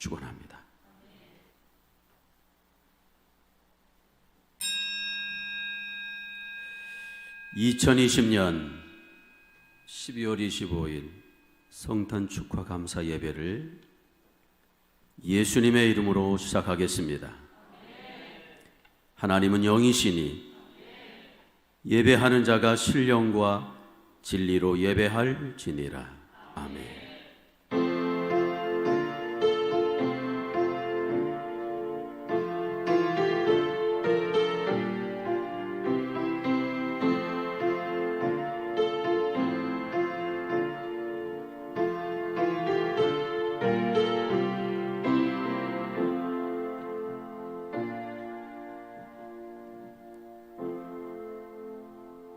축원합니다. (2020년 12월 25일) 성탄 축하 감사 예배를 예수님의 이름으로 시작하겠습니다. 하나님은 영이시니 예배하는 자가 신령과 진리로 예배할지니라. 아멘.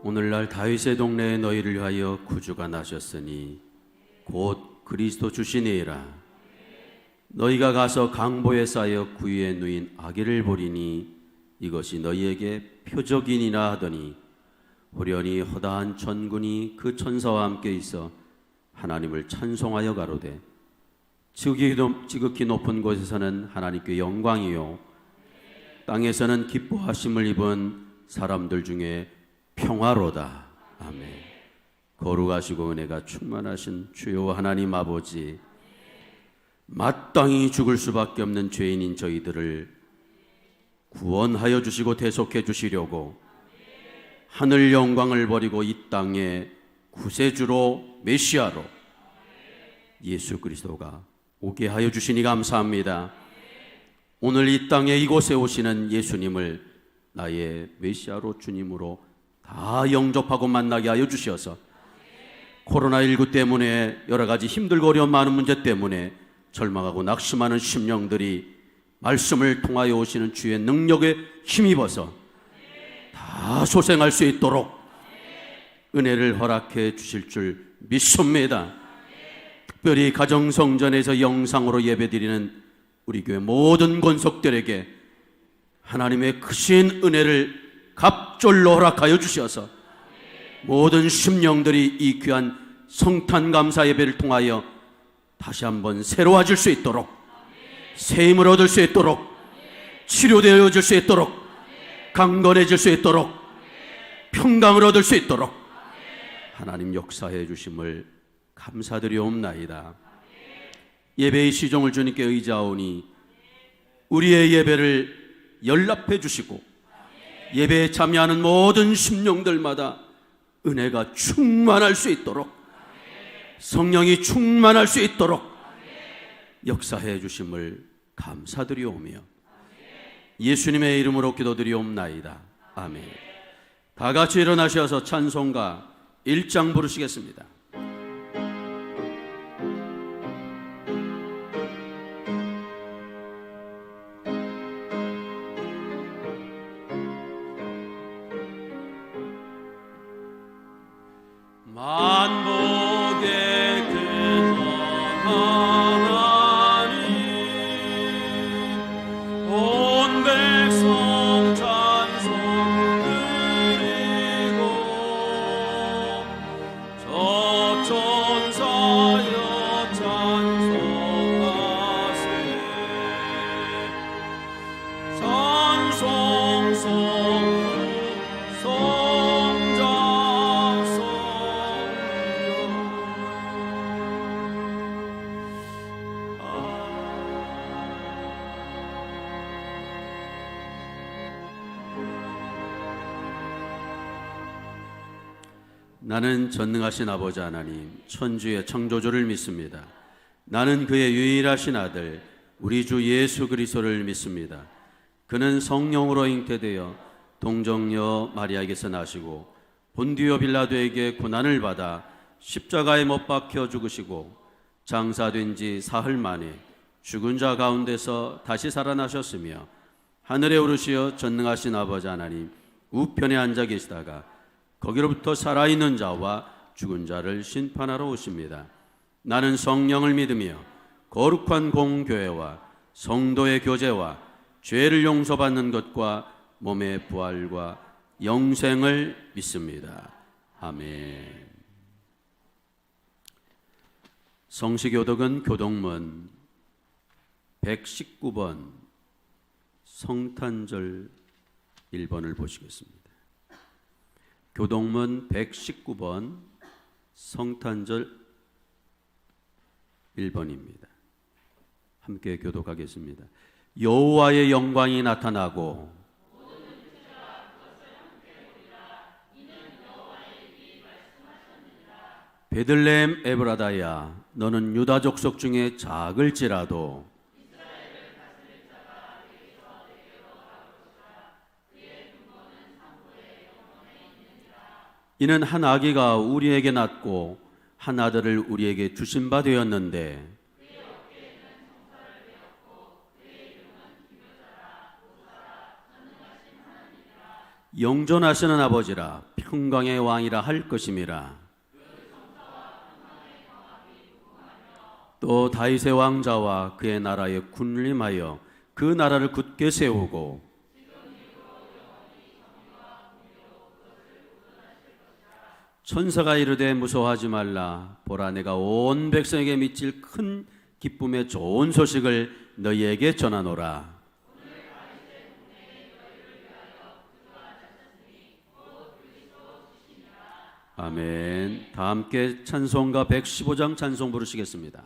오늘날 다윗의 동네에 너희를 위하여 구주가 나셨으니 곧 그리스도 주시니라. 너희가 가서 강보에 쌓여 구유에 누인 아기를 보리니 이것이 너희에게 표적이니라 하더니 호련히 허다한 천군이 그 천사와 함께 있어 하나님을 찬송하여 가로되 지극히 높은 곳에서는 하나님께 영광이요 땅에서는 기뻐하심을 입은 사람들 중에 평화로다. 아멘. 거룩하시고 은혜가 충만하신 주여 하나님 아버지, 마땅히 죽을 수밖에 없는 죄인인 저희들을 구원하여 주시고 대속해 주시려고 하늘 영광을 버리고 이 땅에 구세주로 메시아로 예수 그리스도가 오게 하여 주시니 감사합니다. 오늘 이 땅에 이곳에 오시는 예수님을 나의 메시아로 주님으로 다 영접하고 만나게 하여 주셔서 코로나19 때문에 여러 가지 힘들고 어려운 많은 문제 때문에 절망하고 낙심하는 심령들이 말씀을 통하여 오시는 주의 능력에 힘입어서 다 소생할 수 있도록 은혜를 허락해 주실 줄 믿습니다. 특별히 가정성전에서 영상으로 예배드리는 우리 교회 모든 권속들에게 하나님의 크신 은혜를 갑절로 허락하여 주셔서 모든 심령들이 이 귀한 성탄 감사 예배를 통하여 다시 한번 새로워질 수 있도록, 새 힘을 얻을 수 있도록, 치료되어질 수 있도록, 강건해질 수 있도록, 평강을 얻을 수 있도록 하나님 역사해 주심을 감사드리옵나이다. 예배의 시종을 주님께 의지하오니 우리의 예배를 연락해 주시고 예배에 참여하는 모든 심령들마다 은혜가 충만할 수 있도록, 성령이 충만할 수 있도록 역사해 주심을 감사드리오며 예수님의 이름으로 기도드리옵나이다. 아멘. 다 같이 일어나셔서 찬송가 1장 부르시겠습니다. 만복의 큰 하나님 온 백성 찬송 드리고 저 천사여 찬송하세 찬송성 나는 전능하신 아버지 하나님 천주의 창조주를 믿습니다. 나는 그의 유일하신 아들 우리 주 예수 그리스도를 믿습니다. 그는 성령으로 잉태되어 동정녀 마리아에게서 나시고 본디오 빌라도에게 고난을 받아 십자가에 못 박혀 죽으시고 장사된 지 사흘 만에 죽은 자 가운데서 다시 살아나셨으며 하늘에 오르시어 전능하신 아버지 하나님 우편에 앉아 계시다가 거기로부터 살아있는 자와 죽은 자를 심판하러 오십니다. 나는 성령을 믿으며 거룩한 공교회와 성도의 교제와 죄를 용서받는 것과 몸의 부활과 영생을 믿습니다. 아멘. 성시교독은 교독문 119번 성탄절 1번을 보시겠습니다. 교동문 119번 성탄절 1번입니다. 함께 교독하겠습니다. 여호와의 영광이 나타나고 베들레헴 에브라다야, 너는 유다 족속 중에 작을지라도 이는 한 아기가 우리에게 낳고 한 아들을 우리에게 주신 바 되었는데 영존하시는 아버지라 평강의 왕이라 할 것임이라. 또 다윗의 왕자와 그의 나라에 군림하여 그 나라를 굳게 세우고 천사가 이르되 무서워하지 말라. 보라, 내가 온 백성에게 미칠 큰 기쁨의 좋은 소식을 너희에게 전하노라. 아멘. 다 함께 찬송가 115장 찬송 부르시겠습니다.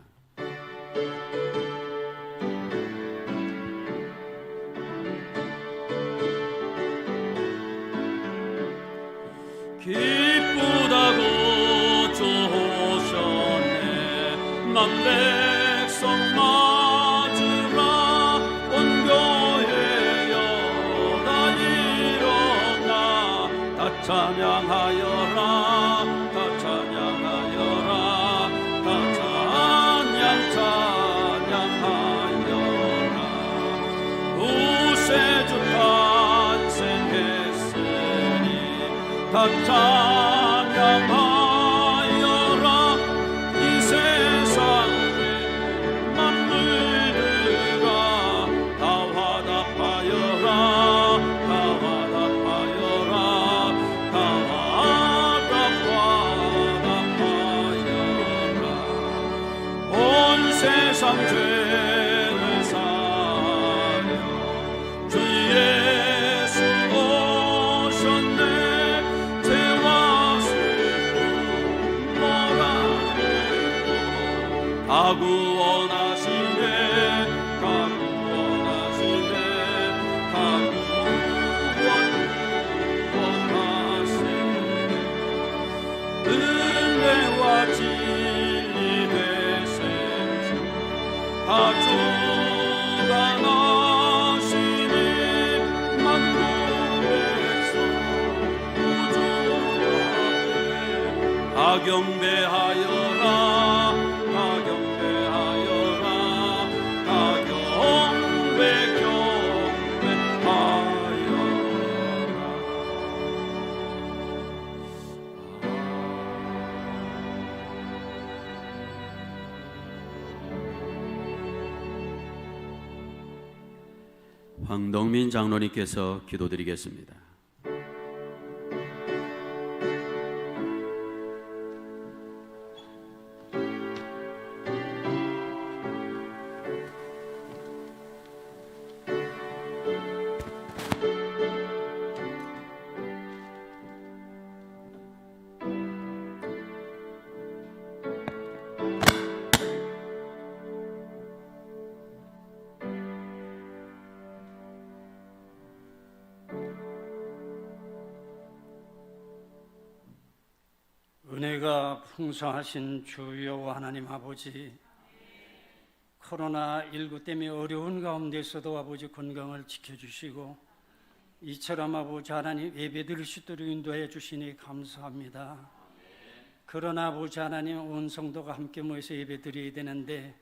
기쁘다고 조셨네. 난 백성 맞으라. 온 교회여 다 일어나 다 찬양하여라. 다 찬양하여라. 다 찬양하여라. 구세주 탄생했으니 다 찬양하여라. 이 세상의 만물들아 다 화답하여라. 다 화답하여라. 다 화답하여라. 온 세상 죄를 사려 주 예수 오셨네. 죄와 슬픔 몰아내고 다 구원하시네. 다 구원하시네. 다 구원하시네. 은혜와 진리 되신 주 다 주가 나시니 만국 백성 우주 앞에 다 경배하여라. 다 경배하여라. 다 황덕민 장로님께서 기도드리겠습니다. 은혜가 풍성하신 주 여호와 하나님 아버지, 코로나19 때문에 어려운 가운데서도 아버지 건강을 지켜주시고 이처럼 아버지 하나님 예배드릴 수 있도록 인도해 주시니 감사합니다. 그러나 아버지 하나님 온 성도가 함께 모여서 예배드려야 되는데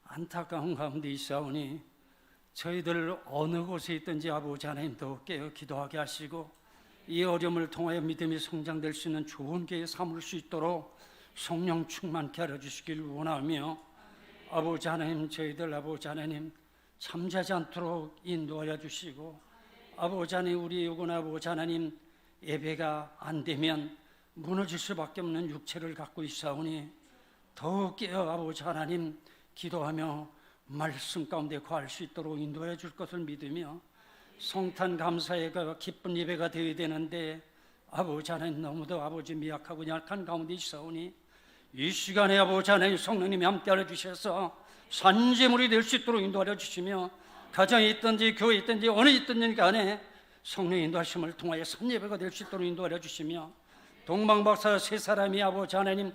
안타까운 가운데 있사오니 저희들 어느 곳에 있든지 아버지 하나님 더 깨어 기도하게 하시고 이 어려움을 통하여 믿음이 성장될 수 있는 좋은 교회 삼을 수 있도록 성령 충만케 하여 주시길 원하며 아버지 하나님 저희들 아버지 하나님 잠자지 않도록 인도하여 주시고 아버지 하나님 우리 요건 아버지 하나님 예배가 안 되면 무너질 수밖에 없는 육체를 갖고 있사오니 더욱 깨어 아버지 하나님 기도하며 말씀 가운데 거할 수 있도록 인도해 줄 것을 믿으며 성탄 감사회가 기쁜 예배가 되어야 되는데 아버지 하나님 너무도 아버지 미약하고 약한 가운데 있사오니 이 시간에 아버지 하나님 성령님이 함께하여 주셔서 산재물이 될 수 있도록 인도하여 주시며 가정에 있든지 교회에 있든지 어느 있든지 간에 성령의 인도하심을 통하여 선예배가 될 수 있도록 인도하여 주시며 동방박사 세 사람이 아버지 하나님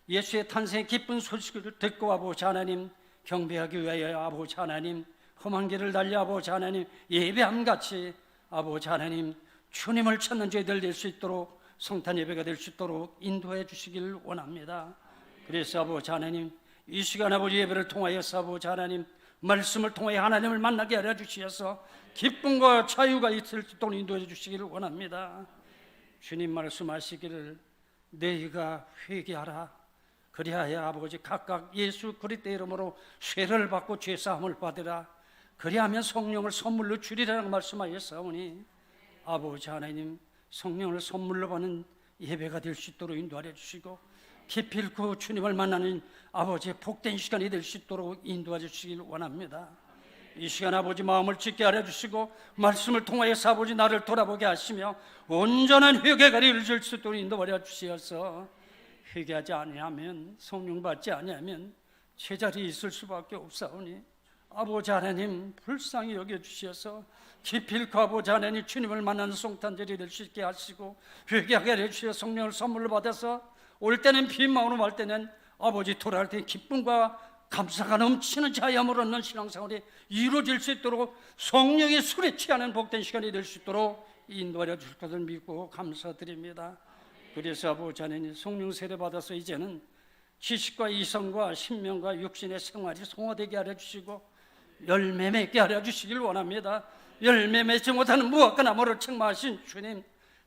예수의 탄생의 기쁜 소식을 듣고 아버지 하나님 경배하기 위하여 아버지 하나님 험한 길을 달려 아버지 하나님 예배함같이 아버지 하나님 주님을 찾는 저희들 될 수 있도록 성탄 예배가 될 수 있도록 인도해 주시길 원합니다. 그래서 아버지 하나님 이 시간 아버지 예배를 통하여서 아버지 하나님 말씀을 통하여 하나님을 만나게 하여 주시어서 기쁨과 자유가 있을 수 있도록 인도해 주시기를 원합니다. 주님 말씀하시기를 너희가 회개하라 그리하여 아버지 각각 예수 그리스도의 이름으로 쇠를 받고 죄사함을 받으라 그리하면 성령을 선물로 주리라고 말씀하셨사오니 아버지 하나님 성령을 선물로 받는 예배가 될 수 있도록 인도하여 주시고 기필코 주님을 만나는 아버지의 복된 시간이 될 수 있도록 인도하여 주시길 원합니다. 이 시간 아버지 마음을 찢게 하여 주시고 말씀을 통하여서 아버지 나를 돌아보게 하시며 온전한 회개가 이루어질 수 있도록 인도하여 주시어서 회개하지 아니하면 성령 받지 아니하면 제자리에 있을 수밖에 없사오니 아버지 하나님 불쌍히 여겨주셔서 기필코 아버지 하나님 주님을 만나는 성탄절이 될 수 있게 하시고 회개하게 해주셔서 성령을 선물로 받아서 올 때는 빈 마음으로 말 때는 아버지 돌아갈 때는 기쁨과 감사가 넘치는 자유함을 얻는 신앙생활이 이루어질 수 있도록 성령의 술에 취하는 복된 시간이 될 수 있도록 인도하여 줄 것을 믿고 감사드립니다. 그래서 아버지 하나님 성령 세례 받아서 이제는 지식과 이성과 신명과 육신의 생활이 성화되게 하여 주시고 열매 맺게 하여 주시길 원합니다. 열매 맺지 못하는 무화과 나무를 책망하신 주님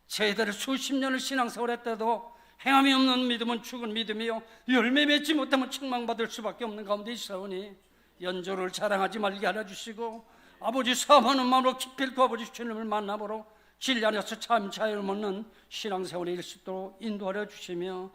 저희들을 수십 년을 신앙생활 했다도 행함이 없는 믿음은 죽은 믿음이요 열매 맺지 못하면 책망받을 수밖에 없는 가운데 있사오니 연조를 자랑하지 말게 하여 주시고 아버지 사모하는 마음으로 기필코 아버지 주님을 만나보러 진리 안에서 참 자유를 얻는 신앙생활이 될 수 있도록 인도하여 주시며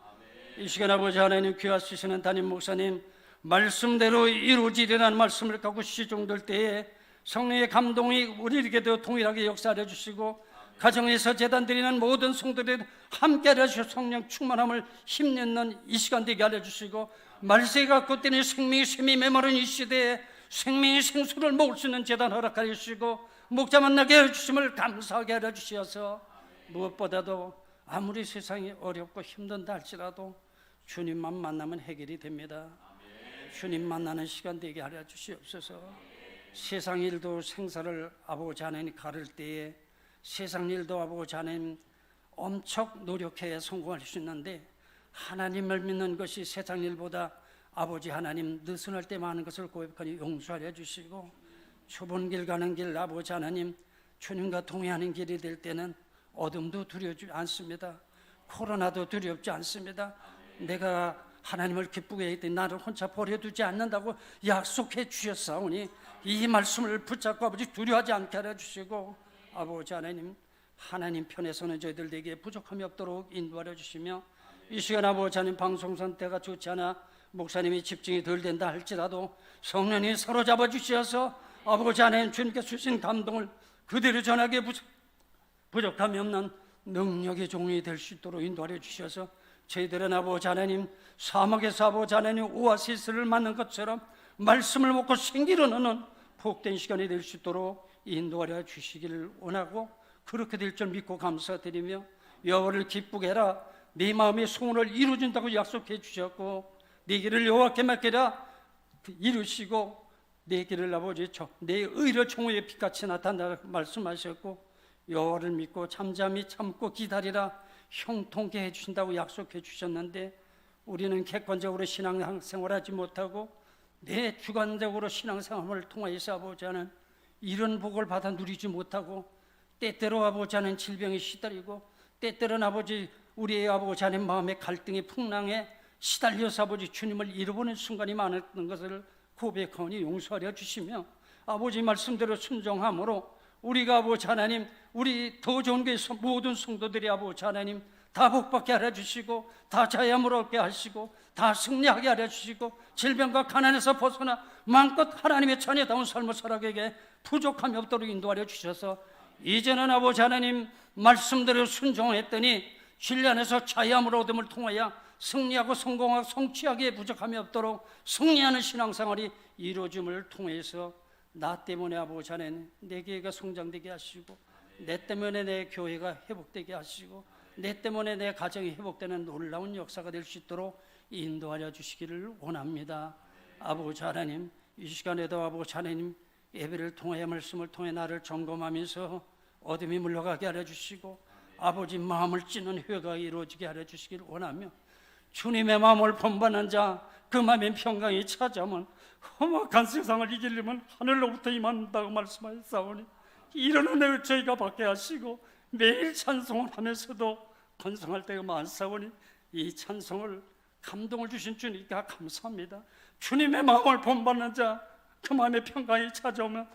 이 시간 아버지 하나님 귀하 쓰시는 담임 목사님 말씀대로 이루어지리라는 말씀을 갖고 시종될 때에 성령의 감동이 우리에게도 동일하게 역사하여 주시고 가정에서 제단 드리는 모든 성도들이 함께 하여 주시고 성령 충만함을 힘내는 이 시간 되게 하여 주시고 말세가 갖고 때는 생명의 샘이 메마른 이 시대에 생명의 생수를 먹을 수 있는 제단 허락하여 주시고 목자 만나게 하여 주심을 감사하게 하여 주시어서 무엇보다도 아무리 세상이 어렵고 힘든다 할지라도 주님만 만나면 해결이 됩니다. 주님 만나는 시간 되게 하여 주시옵소서. 세상 일도 생사를 아버지 하나님 가를 때에 세상 일도 아버지 하나님 엄청 노력해야 성공할 수 있는데 하나님을 믿는 것이 세상 일보다 아버지 하나님 느슨할 때 많은 것을 고백하니 용서하여 주시고 좁은 길 가는 길 아버지 하나님 주님과 동행하는 길이 될 때는 어둠도 두렵지 않습니다. 코로나도 두렵지 않습니다. 내가 하나님을 기쁘게 했더니 나를 혼자 버려두지 않는다고 약속해 주셨사오니 이 말씀을 붙잡고 아버지 두려워하지 않게 하여 주시고 아버지 하나님 편에서는 저희들에게 부족함이 없도록 인도하여 주시며 이 시간 아버지 하나님 방송 상태가 좋지 않아 목사님이 집중이 덜 된다 할지라도 성령이 사로잡아 주셔서 아버지 하나님 주님께 주신 감동을 그대로 전하기에 부족함이 없는 능력의 종이 될 수 있도록 인도하여 주셔서 저희들은 아버지 하나님 사막에서 아버지 하나님 오아시스를 맞는 것처럼 말씀을 먹고 생기를 얻는 복된 시간이 될 수 있도록 인도하여 주시기를 원하고 그렇게 될 줄 믿고 감사드리며 여호와를 기쁘게 해라 네 마음의 소원을 이루어준다고 약속해 주셨고 네 길을 여호와께 맡기라 이루시고 내 길을 아버지 내 의로 총호의 빛같이 나타나라 말씀하셨고 여호와를 믿고 잠잠히 참고 기다리라 형통케 해주신다고 약속해 주셨는데 우리는 객관적으로 신앙생활하지 못하고 내 주관적으로 신앙생활을 통하여서 아버지 하는 이런 복을 받아 누리지 못하고 때때로 아버지 하는 질병에 시달리고 때때로는 아버지 우리의 아버지 하는 마음의 갈등의 풍랑에 시달려서 아버지 주님을 잃어보는 순간이 많았던 것을 고백하니 용서하려 주시며 아버지 말씀대로 순종함으로 우리가 아버지 하나님 우리 더 좋은 교회에서 모든 성도들이 아버지 하나님 다 복받게 하려 주시고 다 자유함으로 얻게 하시고 다 승리하게 하려 주시고 질병과 가난에서 벗어나 마음껏 하나님의 자녀다운 삶을 살아가게 부족함이 없도록 인도하려 주셔서 이제는 아버지 하나님 말씀대로 순종했더니 진리 안에서 자유함으로 얻음을 통하여 승리하고 성공하고 성취하기에 부족함이 없도록 승리하는 신앙생활이 이루어짐을 통해서 나 때문에 아버지 하나님 내 교회가 성장되게 하시고 내 때문에 내 교회가 회복되게 하시고 내 때문에 내 가정이 회복되는 놀라운 역사가 될 수 있도록 인도하여 주시기를 원합니다. 아버지 하나님 이 시간에도 아버지 하나님 예배를 통해 말씀을 통해 나를 점검하면서 어둠이 물러가게 하려 주시고 아버지 마음을 찌는 회개가 이루어지게 하려 주시기를 원하며 주님의 마음을 본받는 자 그 마음의 평강이 찾아오면 험악한 세상을 이기려면 하늘로부터 임한다고 말씀하셨사오니 이런 은혜를 저희가 받게 하시고 매일 찬송을 하면서도 건성할 때가 많사오니 이 찬송을 감동을 주신 주님께 감사합니다. 주님의 마음을 본받는 자 그 마음의 평강이 찾아오면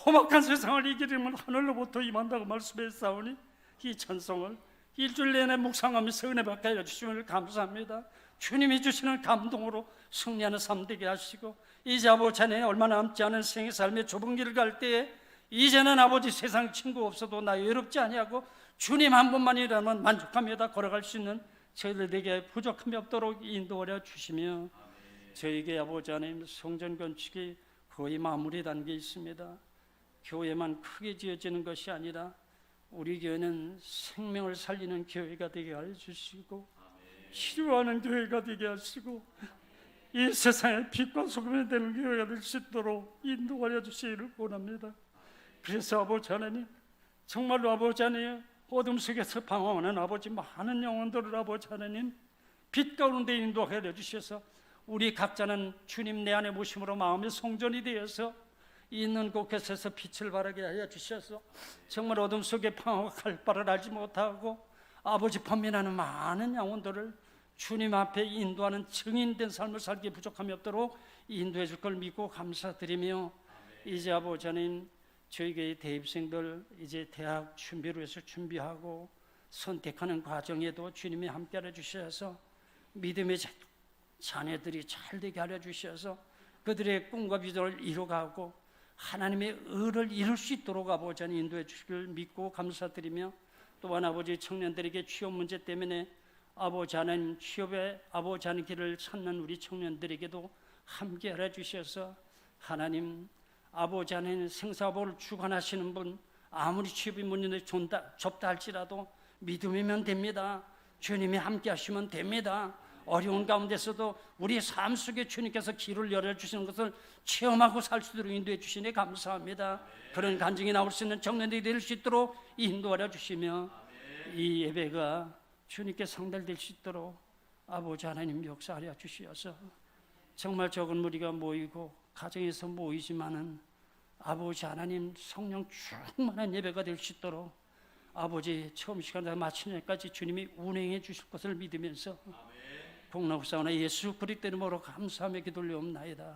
험악한 세상을 이기려면 하늘로부터 임한다고 말씀했사오니 이 찬송을 일주일 내내 묵상하면서 은혜 받게 해주시면 감사합니다. 주님이 주시는 감동으로 승리하는 삶 되게 하시고 이제 아버지 안에 얼마 남지 않은 생의 삶의 좁은 길을 갈 때에 이제는 아버지 세상 친구 없어도 나 외롭지 아니하고 주님 한 분만이라면 만족하며 걸어갈 수 있는 저희들에게 부족함이 없도록 인도하여 주시며 저에게 아버지 하나님 성전 건축이 거의 마무리 단계에 있습니다. 교회만 크게 지어지는 것이 아니라 우리 교회는 생명을 살리는 교회가 되게 해주시고 치료하는 교회가 되게 하시고 이 세상의 빛과 소금이 되는 교회가 될 수 있도록 인도하여 주시기를 원합니다. 그래서 아버지 하나님 정말로 아버지 하나님 어둠 속에서 방황하는 아버지 많은 영혼들을 아버지 하나님 빛 가운데 인도하여 주셔서 우리 각자는 주님 내 안에 모심으로 마음의 성전이 되어서 있는 곳에서 빛을 발하게 하여 주셔서 정말 어둠 속에 방황할 바를 알지 못하고 아버지 범민하는 많은 영혼들을 주님 앞에 인도하는 증인된 삶을 살기에 부족함이 없도록 인도해 줄 걸 믿고 감사드리며 이제 아버지 하나님 저희 대입생들 이제 대학 준비를 위해서 준비하고 선택하는 과정에도 주님이 함께하여 주셔서 믿음의 자녀들이 잘 되게 하여 주셔서 그들의 꿈과 비전을 이루어가고 하나님의 의를 이룰 수 있도록 아버지 하나님 인도해 주시길 믿고 감사드리며 또한 아버지 청년들에게 취업 문제 때문에 아버지 하나님 취업에 아버지 하나님 길을 찾는 우리 청년들에게도 함께 하여 주셔서 하나님 아버지 하나님 생사복을 주관하시는 분 아무리 취업이 문이 좁다 할지라도 믿음이면 됩니다. 주님이 함께 하시면 됩니다. 어려운 가운데서도 우리 삶 속에 주님께서 길을 열어주시는 것을 체험하고 살 수 있도록 인도해 주시니 감사합니다. 그런 간증이 나올 수 있는 청년들이 될 수 있도록 인도하여 주시며 이 예배가 주님께 상달될 수 있도록 아버지 하나님 역사하여 주시어서 정말 적은 무리가 모이고 가정에서 모이지만은 아버지 하나님 성령 충만한 예배가 될 수 있도록 아버지 처음 시간에 마치는 데까지 주님이 운행해 주실 것을 믿으면서 복나옵사오나 예수 그리스도 이름으로 감사하며 기도 올려옵나이다.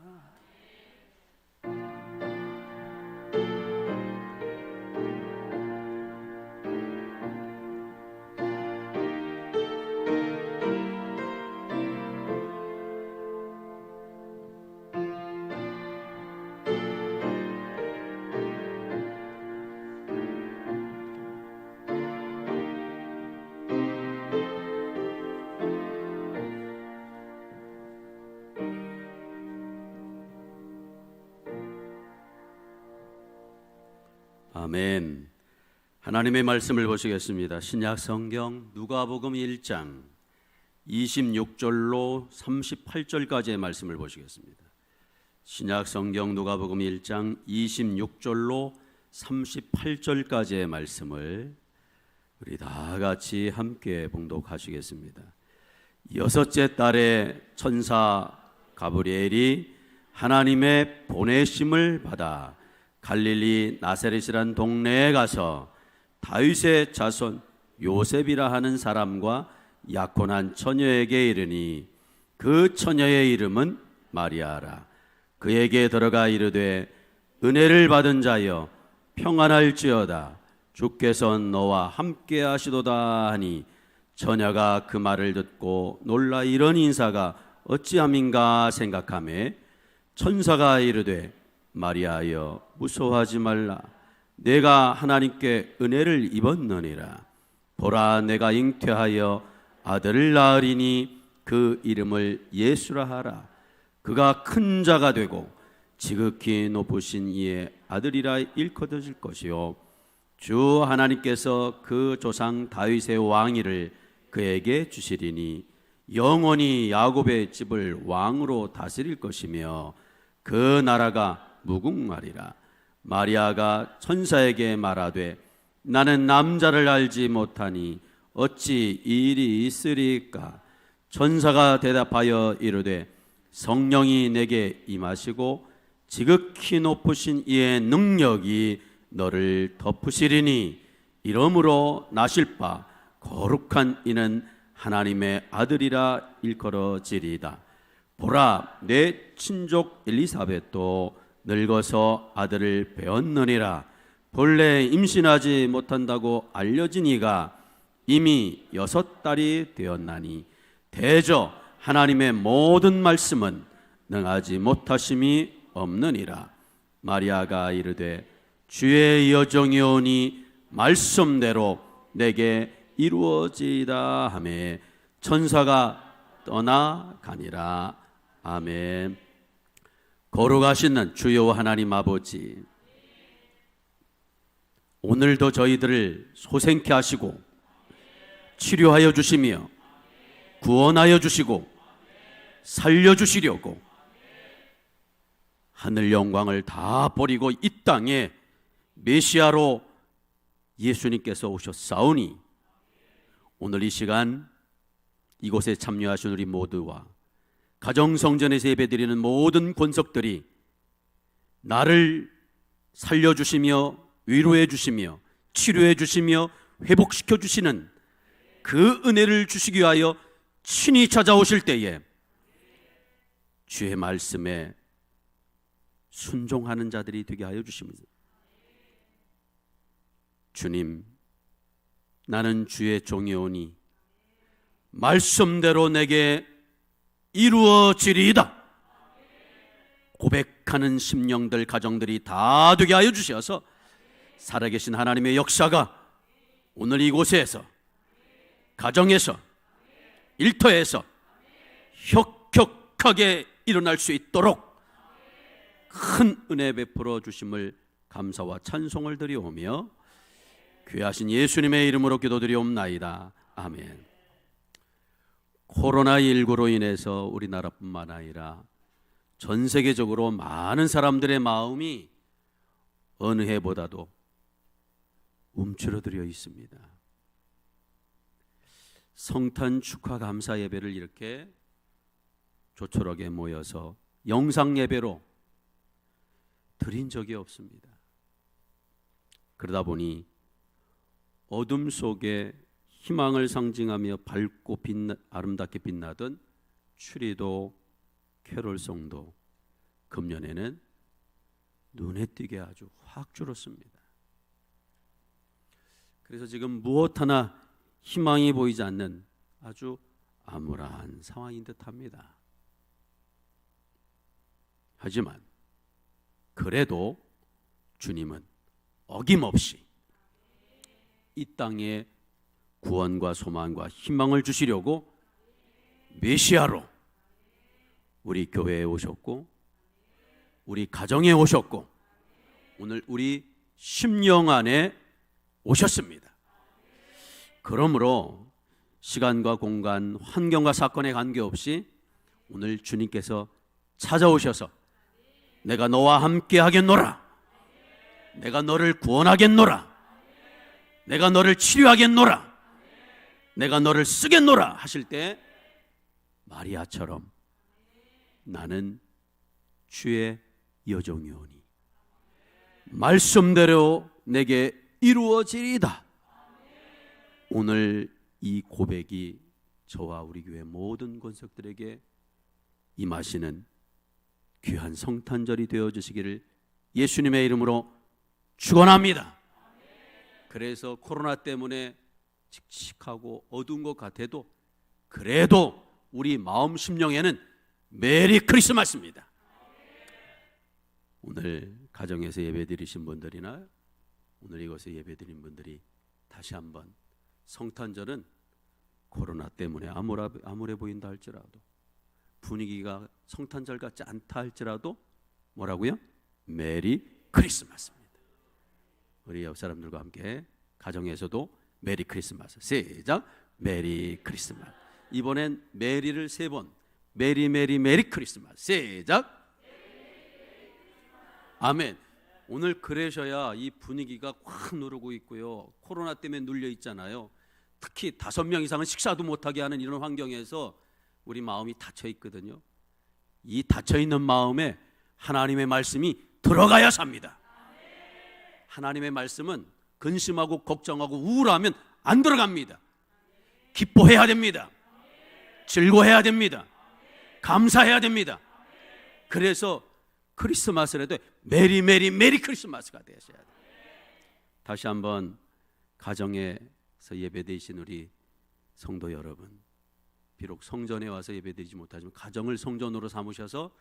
아멘. 하나님의 말씀을 보시겠습니다. 신약 성경 누가복음 1장 26절로 38절까지의 말씀을 보시겠습니다. 신약 성경 누가복음 1장 26절로 38절까지의 말씀을 우리 다 같이 함께 봉독하시겠습니다. 여섯째 달에 천사 가브리엘이 하나님의 보내심을 받아 갈릴리 나사렛이란 동네에 가서 다윗의 자손 요셉이라 하는 사람과 약혼한 처녀에게 이르니 그 처녀의 이름은 마리아라. 그에게 들어가 이르되 은혜를 받은 자여 평안할지어다. 주께서 너와 함께 하시도다 하니 처녀가 그 말을 듣고 놀라 이런 인사가 어찌함인가 생각하매 천사가 이르되 마리아여 무서워하지 말라. 내가 하나님께 은혜를 입었느니라. 보라 내가 잉태하여 아들을 낳으리니 그 이름을 예수라 하라. 그가 큰 자가 되고 지극히 높으신 이의 아들이라 일컬어질 것이요 주 하나님께서 그 조상 다윗의 왕위를 그에게 주시리니 영원히 야곱의 집을 왕으로 다스릴 것이며 그 나라가 무궁하리라. 마리아가 천사에게 말하되 나는 남자를 알지 못하니 어찌 이 일이 있으리까. 천사가 대답하여 이르되 성령이 내게 임하시고 지극히 높으신 이의 능력이 너를 덮으시리니 이러므로 나실 바 거룩한 이는 하나님의 아들이라 일컬어지리이다. 보라 내 친족 엘리사벳도 늙어서 아들을 배었느니라. 본래 임신하지 못한다고 알려진 이가 이미 6달이 되었나니 대저 하나님의 모든 말씀은 능하지 못하심이 없느니라. 마리아가 이르되 주의 여종이오니 말씀대로 내게 이루어지이다 하매 천사가 떠나가니라. 아멘. 거룩하시는 주여 하나님 아버지, 오늘도 저희들을 소생케 하시고 치료하여 주시며 구원하여 주시고 살려주시려고 하늘 영광을 다 버리고 이 땅에 메시아로 예수님께서 오셨사오니 오늘 이 시간 이곳에 참여하신 우리 모두와 가정성전에서 예배드리는 모든 권속들이 나를 살려주시며 위로해 주시며 치료해 주시며 회복시켜 주시는 그 은혜를 주시기 위하여 친히 찾아오실 때에 주의 말씀에 순종하는 자들이 되게 하여 주십니다. 주님, 나는 주의 종이오니 말씀대로 내게 이루어지리이다. 고백하는 심령들, 가정들이 다 되게 하여 주셔서 살아계신 하나님의 역사가 오늘 이곳에서, 가정에서, 일터에서 혁혁하게 일어날 수 있도록 큰 은혜 베풀어 주심을 감사와 찬송을 드리오며 귀하신 예수님의 이름으로 기도드리옵나이다. 아멘. 코로나19로 인해서 우리나라뿐만 아니라 전 세계적으로 많은 사람들의 마음이 어느 해보다도 움츠러들어 있습니다. 성탄 축하 감사 예배를 이렇게 조촐하게 모여서 영상 예배로 드린 적이 없습니다. 그러다 보니 어둠 속에 희망을 상징하며 밝고 아름답게 빛나던 추리도 캐롤송도 금년에는 눈에 띄게 아주 확 줄었습니다. 그래서 지금 무엇 하나 희망이 보이지 않는 아주 암울한 상황인 듯합니다. 하지만 그래도 주님은 어김없이 이 땅에 구원과 소망과 희망을 주시려고 메시아로 우리 교회에 오셨고 우리 가정에 오셨고 오늘 우리 심령 안에 오셨습니다. 그러므로 시간과 공간, 환경과 사건에 관계없이 오늘 주님께서 찾아오셔서 내가 너와 함께 하겠노라, 내가 너를 구원하겠노라, 내가 너를 치료하겠노라, 내가 너를 쓰겠노라 하실 때 마리아처럼 나는 주의 여종이오니 말씀대로 내게 이루어지리이다. 오늘 이 고백이 저와 우리 교회 모든 권속들에게 임하시는 귀한 성탄절이 되어주시기를 예수님의 이름으로 축원합니다. 그래서 코로나 때문에 칙칙하고 어두운 것 같아도 그래도 우리 마음 심령에는 메리 크리스마스입니다. 오늘 가정에서 예배드리신 분들이나 오늘 이곳에 예배드린 분들이 다시 한번 성탄절은 코로나 때문에 암울해 보인다 할지라도 분위기가 성탄절 같지 않다 할지라도 뭐라고요? 메리 크리스마스입니다. 우리 옆 사람들과 함께 가정에서도 메리 크리스마스. 시작. 메리 크리스마스. 이번엔 메리를 3번. 메리 메리 메리 크리스마스. 시작. 아멘. 오늘 그러셔야 이 분위기가 확 누르고 있고요. 코로나 때문에 눌려 있잖아요. 특히 5명 이상은 식사도 못하게 하는 이런 환경에서 우리 마음이 닫혀 있거든요. 이 닫혀 있는 마음에 하나님의 말씀이 들어가야 삽니다. 하나님의 말씀은 근심하고 걱정하고 우울하면 안 들어갑니다. 기뻐해야 됩니다. 즐거워해야 됩니다. 감사해야 됩니다. 그래서 크리스마스라도 메리 메리 메리 크리스마스가 되셔야 돼요. 다시 한번 가정에서 예배드리신 우리 성도 여러분, 비록 성전에 와서 예배드리지 못하지만 가정을 성전으로 삼으셔서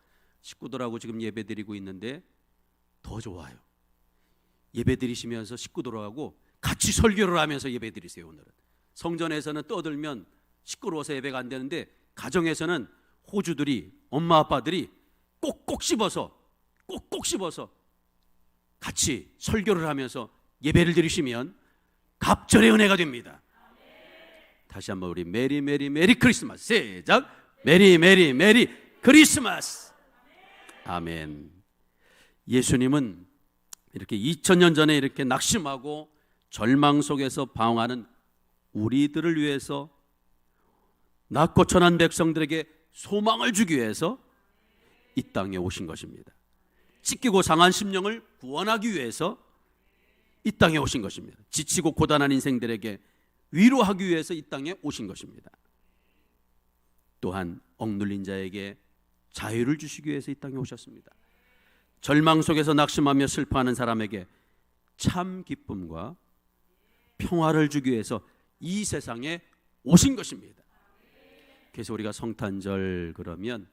식구들하고 지금 예배드리고 있는데 더 좋아요. 예배드리시면서 식구들하고 같이 설교를 하면서 예배드리세요. 오늘은 성전에서는 떠들면 시끄러워서 예배가 안 되는데 가정에서는 호주들이 엄마 아빠들이 꼭꼭 씹어서 같이 설교를 하면서 예배를 드리시면 갑절의 은혜가 됩니다. 다시 한번 우리 메리 메리 메리 크리스마스. 시작. 메리 메리 메리 크리스마스. 아멘. 예수님은 이렇게 2000년 전에 이렇게 낙심하고 절망 속에서 방황하는 우리들을 위해서 낮고 천한 백성들에게 소망을 주기 위해서 이 땅에 오신 것입니다. 찢기고 상한 심령을 구원하기 위해서 이 땅에 오신 것입니다. 지치고 고단한 인생들에게 위로하기 위해서 이 땅에 오신 것입니다. 또한 억눌린 자에게 자유를 주시기 위해서 이 땅에 오셨습니다. 절망 속에서 낙심하며 슬퍼하는 사람에게 참 기쁨과 평화를 주기 위해서 이 세상에 오신 것입니다. 그래서 우리가 성탄절 그러면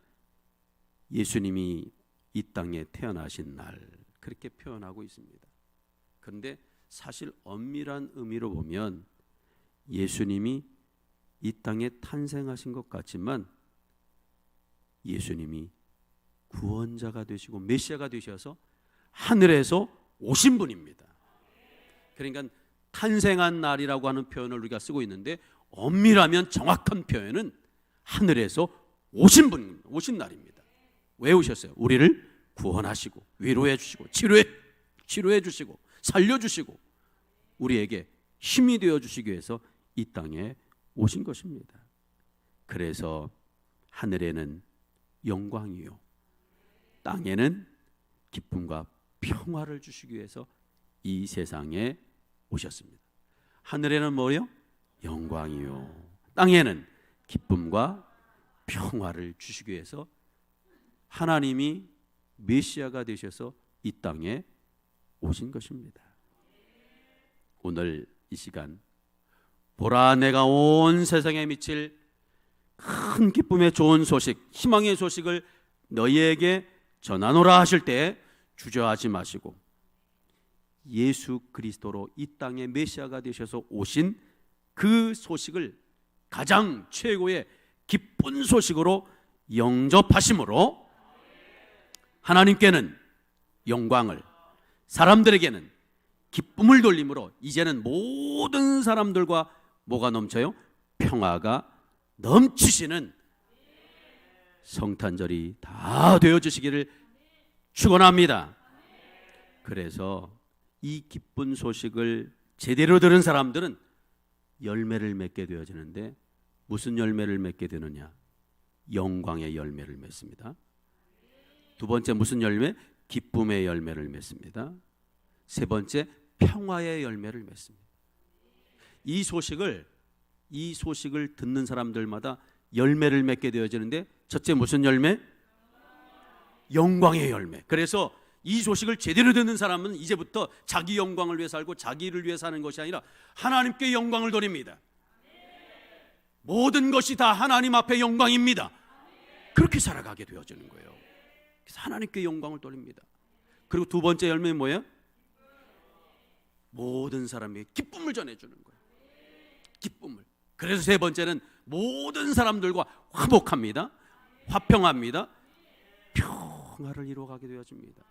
예수님이 이 땅에 태어나신 날 그렇게 표현하고 있습니다. 그런데 사실 엄밀한 의미로 보면 예수님이 이 땅에 탄생하신 것 같지만 예수님이 구원자가 되시고 메시아가 되셔서 하늘에서 오신 분입니다. 그러니까 탄생한 날이라고 하는 표현을 우리가 쓰고 있는데 엄밀하면 정확한 표현은 하늘에서 오신 분, 오신 날입니다. 왜 오셨어요? 우리를 구원하시고 위로해 주시고 치료해 주시고 살려주시고 우리에게 힘이 되어 주시기 위해서 이 땅에 오신 것입니다. 그래서 하늘에는 영광이요 땅에는 기쁨과 평화를 주시기 위해서 이 세상에 오셨습니다. 하늘에는 뭐요? 영광이요 땅에는 기쁨과 평화를 주시기 위해서 하나님이 메시아가 되셔서 이 땅에 오신 것입니다. 오늘 이 시간 보라 내가 온 세상에 미칠 큰 기쁨의 좋은 소식, 희망의 소식을 너희에게 전하노라 하실 때 주저하지 마시고 예수 그리스도로 이 땅에 메시아가 되셔서 오신 그 소식을 가장 최고의 기쁜 소식으로 영접하심으로 하나님께는 영광을, 사람들에게는 기쁨을 돌림으로 이제는 모든 사람들과 뭐가 넘쳐요? 평화가 넘치시는 성탄절이 다 되어주시기를 축원합니다. 그래서 이 기쁜 소식을 제대로 들은 사람들은 열매를 맺게 되어지는데 무슨 열매를 맺게 되느냐? 영광의 열매를 맺습니다. 두 번째 무슨 열매? 기쁨의 열매를 맺습니다. 세 번째 평화의 열매를 맺습니다. 이 소식을 듣는 사람들마다 열매를 맺게 되어지는데 첫째 무슨 열매? 영광의 열매. 그래서 이 소식을 제대로 듣는 사람은 이제부터 자기 영광을 위해 살고 자기를 위해 사는 것이 아니라 하나님께 영광을 돌립니다. 모든 것이 다 하나님 앞에 영광입니다. 그렇게 살아가게 되어지는 거예요. 그래서 하나님께 영광을 돌립니다. 그리고 두 번째 열매는 뭐예요? 모든 사람에게 기쁨을 전해주는 거예요. 기쁨을. 그래서 세 번째는 모든 사람들과 화목합니다. 화평합니다. 평화를 이루어가게 되어집니다.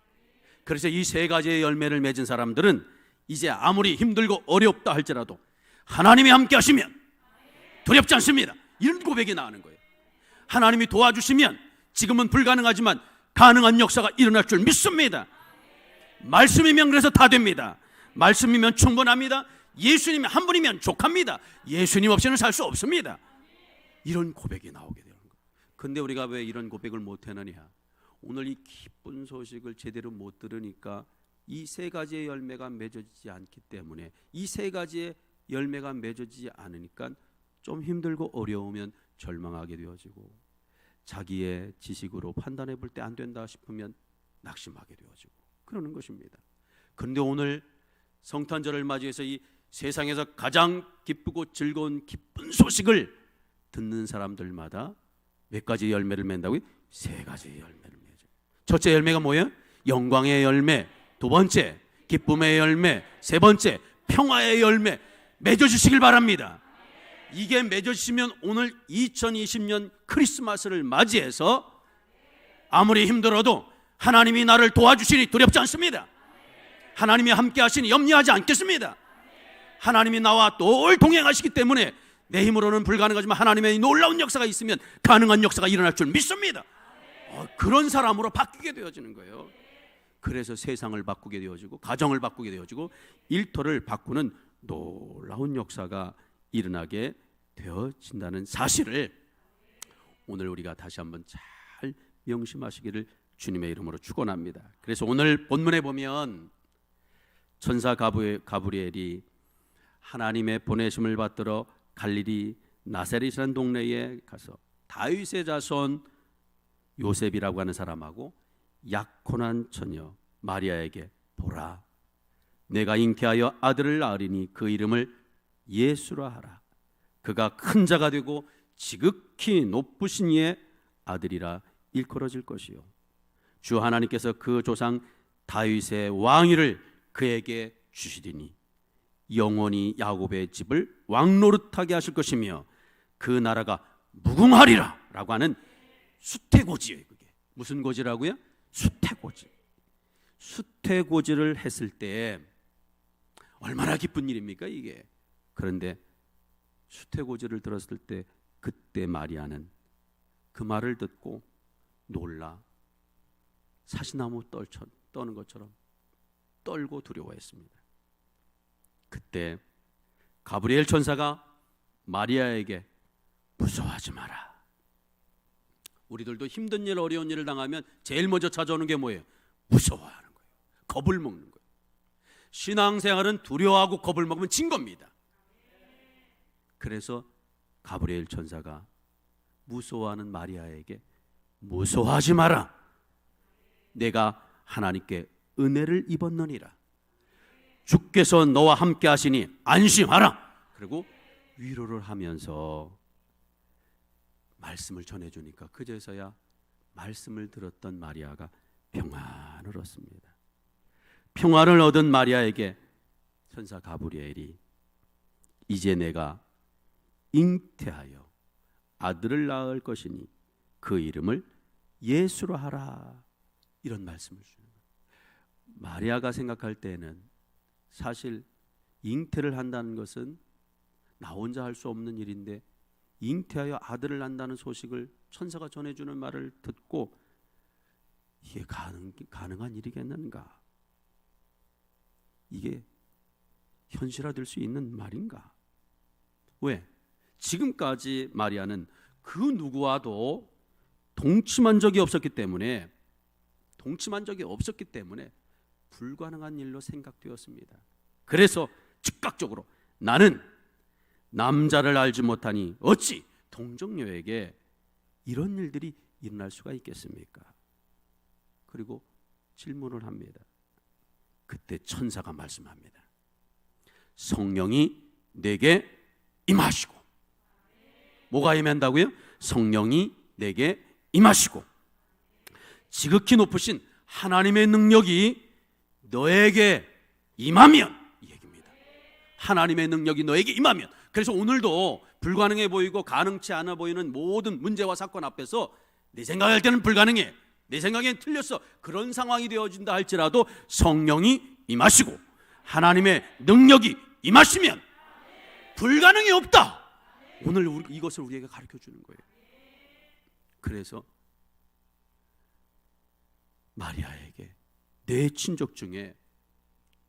그래서 이 세 가지의 열매를 맺은 사람들은 이제 아무리 힘들고 어렵다 할지라도 하나님이 함께 하시면 두렵지 않습니다. 이런 고백이 나오는 거예요. 하나님이 도와주시면 지금은 불가능하지만 가능한 역사가 일어날 줄 믿습니다. 말씀이면 그래서 다 됩니다. 말씀이면 충분합니다. 예수님이 한 분이면 족합니다. 예수님 없이는 살 수 없습니다. 이런 고백이 나오게 되는 거예요. 근데 우리가 왜 이런 고백을 못 하느냐? 오늘 이 기쁜 소식을 제대로 못 들으니까 이 세 가지의 열매가 맺어지지 않기 때문에, 이 세 가지의 열매가 맺어지지 않으니까 좀 힘들고 어려우면 절망하게 되어지고, 자기의 지식으로 판단해 볼 때 안 된다 싶으면 낙심하게 되어지고 그러는 것입니다. 그런데 오늘 성탄절을 맞이해서 이 세상에서 가장 기쁘고 즐거운 기쁜 소식을 듣는 사람들마다 몇 가지 열매를 맺는다고요? 세 가지 열매를 맺어요. 첫째 열매가 뭐예요? 영광의 열매. 두 번째 기쁨의 열매. 세 번째 평화의 열매 맺어주시길 바랍니다. 이게 맺어주시면 오늘 2020년 크리스마스를 맞이해서 아무리 힘들어도 하나님이 나를 도와주시니 두렵지 않습니다. 하나님이 함께 하시니 염려하지 않겠습니다. 하나님이 나와 늘 동행하시기 때문에 내 힘으로는 불가능하지만 하나님의 놀라운 역사가 있으면 가능한 역사가 일어날 줄 믿습니다. 그런 사람으로 바뀌게 되어지는 거예요. 그래서 세상을 바꾸게 되어지고 가정을 바꾸게 되어지고 일터를 바꾸는 놀라운 역사가 일어나게 되어진다는 사실을 오늘 우리가 다시 한번 잘 명심하시기를 주님의 이름으로 축원합니다. 그래서 오늘 본문에 보면 천사 가브리엘이 하나님의 보내심을 받들어 갈릴리 나사렛이라는 동네에 가서 다윗의 자손 요셉이라고 하는 사람하고 약혼한 처녀 마리아에게 보라, 내가 잉태하여 아들을 낳으리니 그 이름을 예수라 하라. 그가 큰 자가 되고 지극히 높으신 이의 아들이라 일컬어질 것이요, 주 하나님께서 그 조상 다윗의 왕위를 그에게 주시리니 영원히 야곱의 집을 왕노릇하게 하실 것이며 그 나라가 무궁하리라 라고 하는 수태고지예요. 그게 무슨 고지라고요? 수태고지. 수태고지를 했을 때 얼마나 기쁜 일입니까 이게. 그런데 수태고지를 들었을 때 그때 마리아는 그 말을 듣고 놀라 사시나무 떠는 것처럼 떨고 두려워했습니다. 그때 가브리엘 천사가 마리아에게 무서워하지 마라. 우리들도 힘든 일 어려운 일을 당하면 제일 먼저 찾아오는 게 뭐예요? 무서워하는 거예요. 겁을 먹는 거예요. 신앙생활은 두려워하고 겁을 먹으면 진 겁니다. 그래서 가브리엘 천사가 무서워하는 마리아에게 무서워하지 마라. 내가 하나님께 은혜를 입었느니라. 주께서 너와 함께 하시니 안심하라. 그리고 위로를 하면서 말씀을 전해주니까 그제서야 말씀을 들었던 마리아가 평안을 얻습니다. 평안을 얻은 마리아에게 천사 가브리엘이 이제 내가 잉태하여 아들을 낳을 것이니 그 이름을 예수로 하라. 이런 말씀을 주는 거예요. 마리아가 생각할 때는 사실 잉태를 한다는 것은 나 혼자 할 수 없는 일인데 잉태하여 아들을 낳는다는 소식을 천사가 전해주는 말을 듣고 이게 가능한 일이겠는가? 이게 현실화될 수 있는 말인가? 왜? 지금까지 마리아는 그 누구와도 동침한 적이 없었기 때문에 불가능한 일로 생각되었습니다. 그래서 즉각적으로 나는 남자를 알지 못하니 어찌 동정녀에게 이런 일들이 일어날 수가 있겠습니까? 그리고 질문을 합니다. 그때 천사가 말씀합니다. 성령이 내게 임하시고 뭐가 임한다고요? 성령이 내게 임하시고 지극히 높으신 하나님의 능력이 너에게 임하면, 이 얘기입니다. 하나님의 능력이 너에게 임하면. 그래서 오늘도 불가능해 보이고 가능치 않아 보이는 모든 문제와 사건 앞에서 내 생각할 때는 불가능해, 내 생각엔 틀렸어, 그런 상황이 되어진다 할지라도 성령이 임하시고 하나님의 능력이 임하시면 불가능이 없다. 오늘 이것을 우리에게 가르쳐 주는 거예요. 그래서 마리아에게 내 친족 중에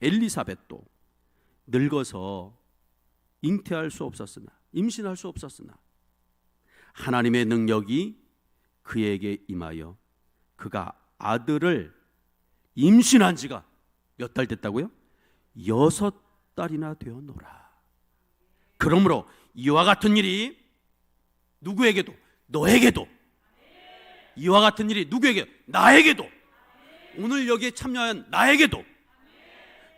엘리사벳도 늙어서 잉태할 수 없었으나, 임신할 수 없었으나 하나님의 능력이 그에게 임하여 그가 아들을 임신한 지가 몇 달 됐다고요? 6달이나 되었노라. 그러므로 이와 같은 일이 누구에게도, 너에게도, 이와 같은 일이 누구에게, 나에게도, 오늘 여기에 참여한 나에게도,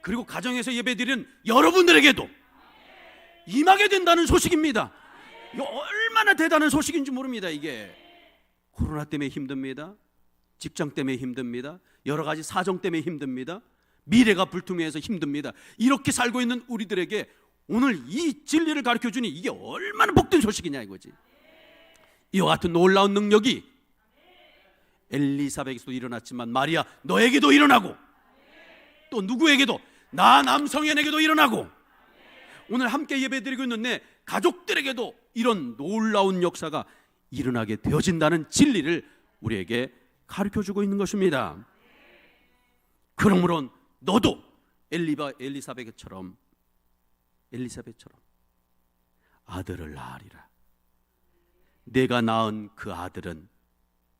그리고 가정에서 예배드리는 여러분들에게도 임하게 된다는 소식입니다. 이거 얼마나 대단한 소식인지 모릅니다. 이게 코로나 때문에 힘듭니다. 직장 때문에 힘듭니다. 여러 가지 사정 때문에 힘듭니다. 미래가 불투명해서 힘듭니다. 이렇게 살고 있는 우리들에게 오늘 이 진리를 가르쳐 주니 이게 얼마나 복된 소식이냐 이거지. 이와 같은 놀라운 능력이 엘리사벳에게도 일어났지만 마리아 너에게도 일어나고, 또 누구에게도, 나 남성현에게도 일어나고, 오늘 함께 예배드리고 있는 내 가족들에게도 이런 놀라운 역사가 일어나게 되어진다는 진리를 우리에게 가르쳐주고 있는 것입니다. 그러므로 너도 엘리사벳처럼 아들을 낳으리라. 내가 낳은 그 아들은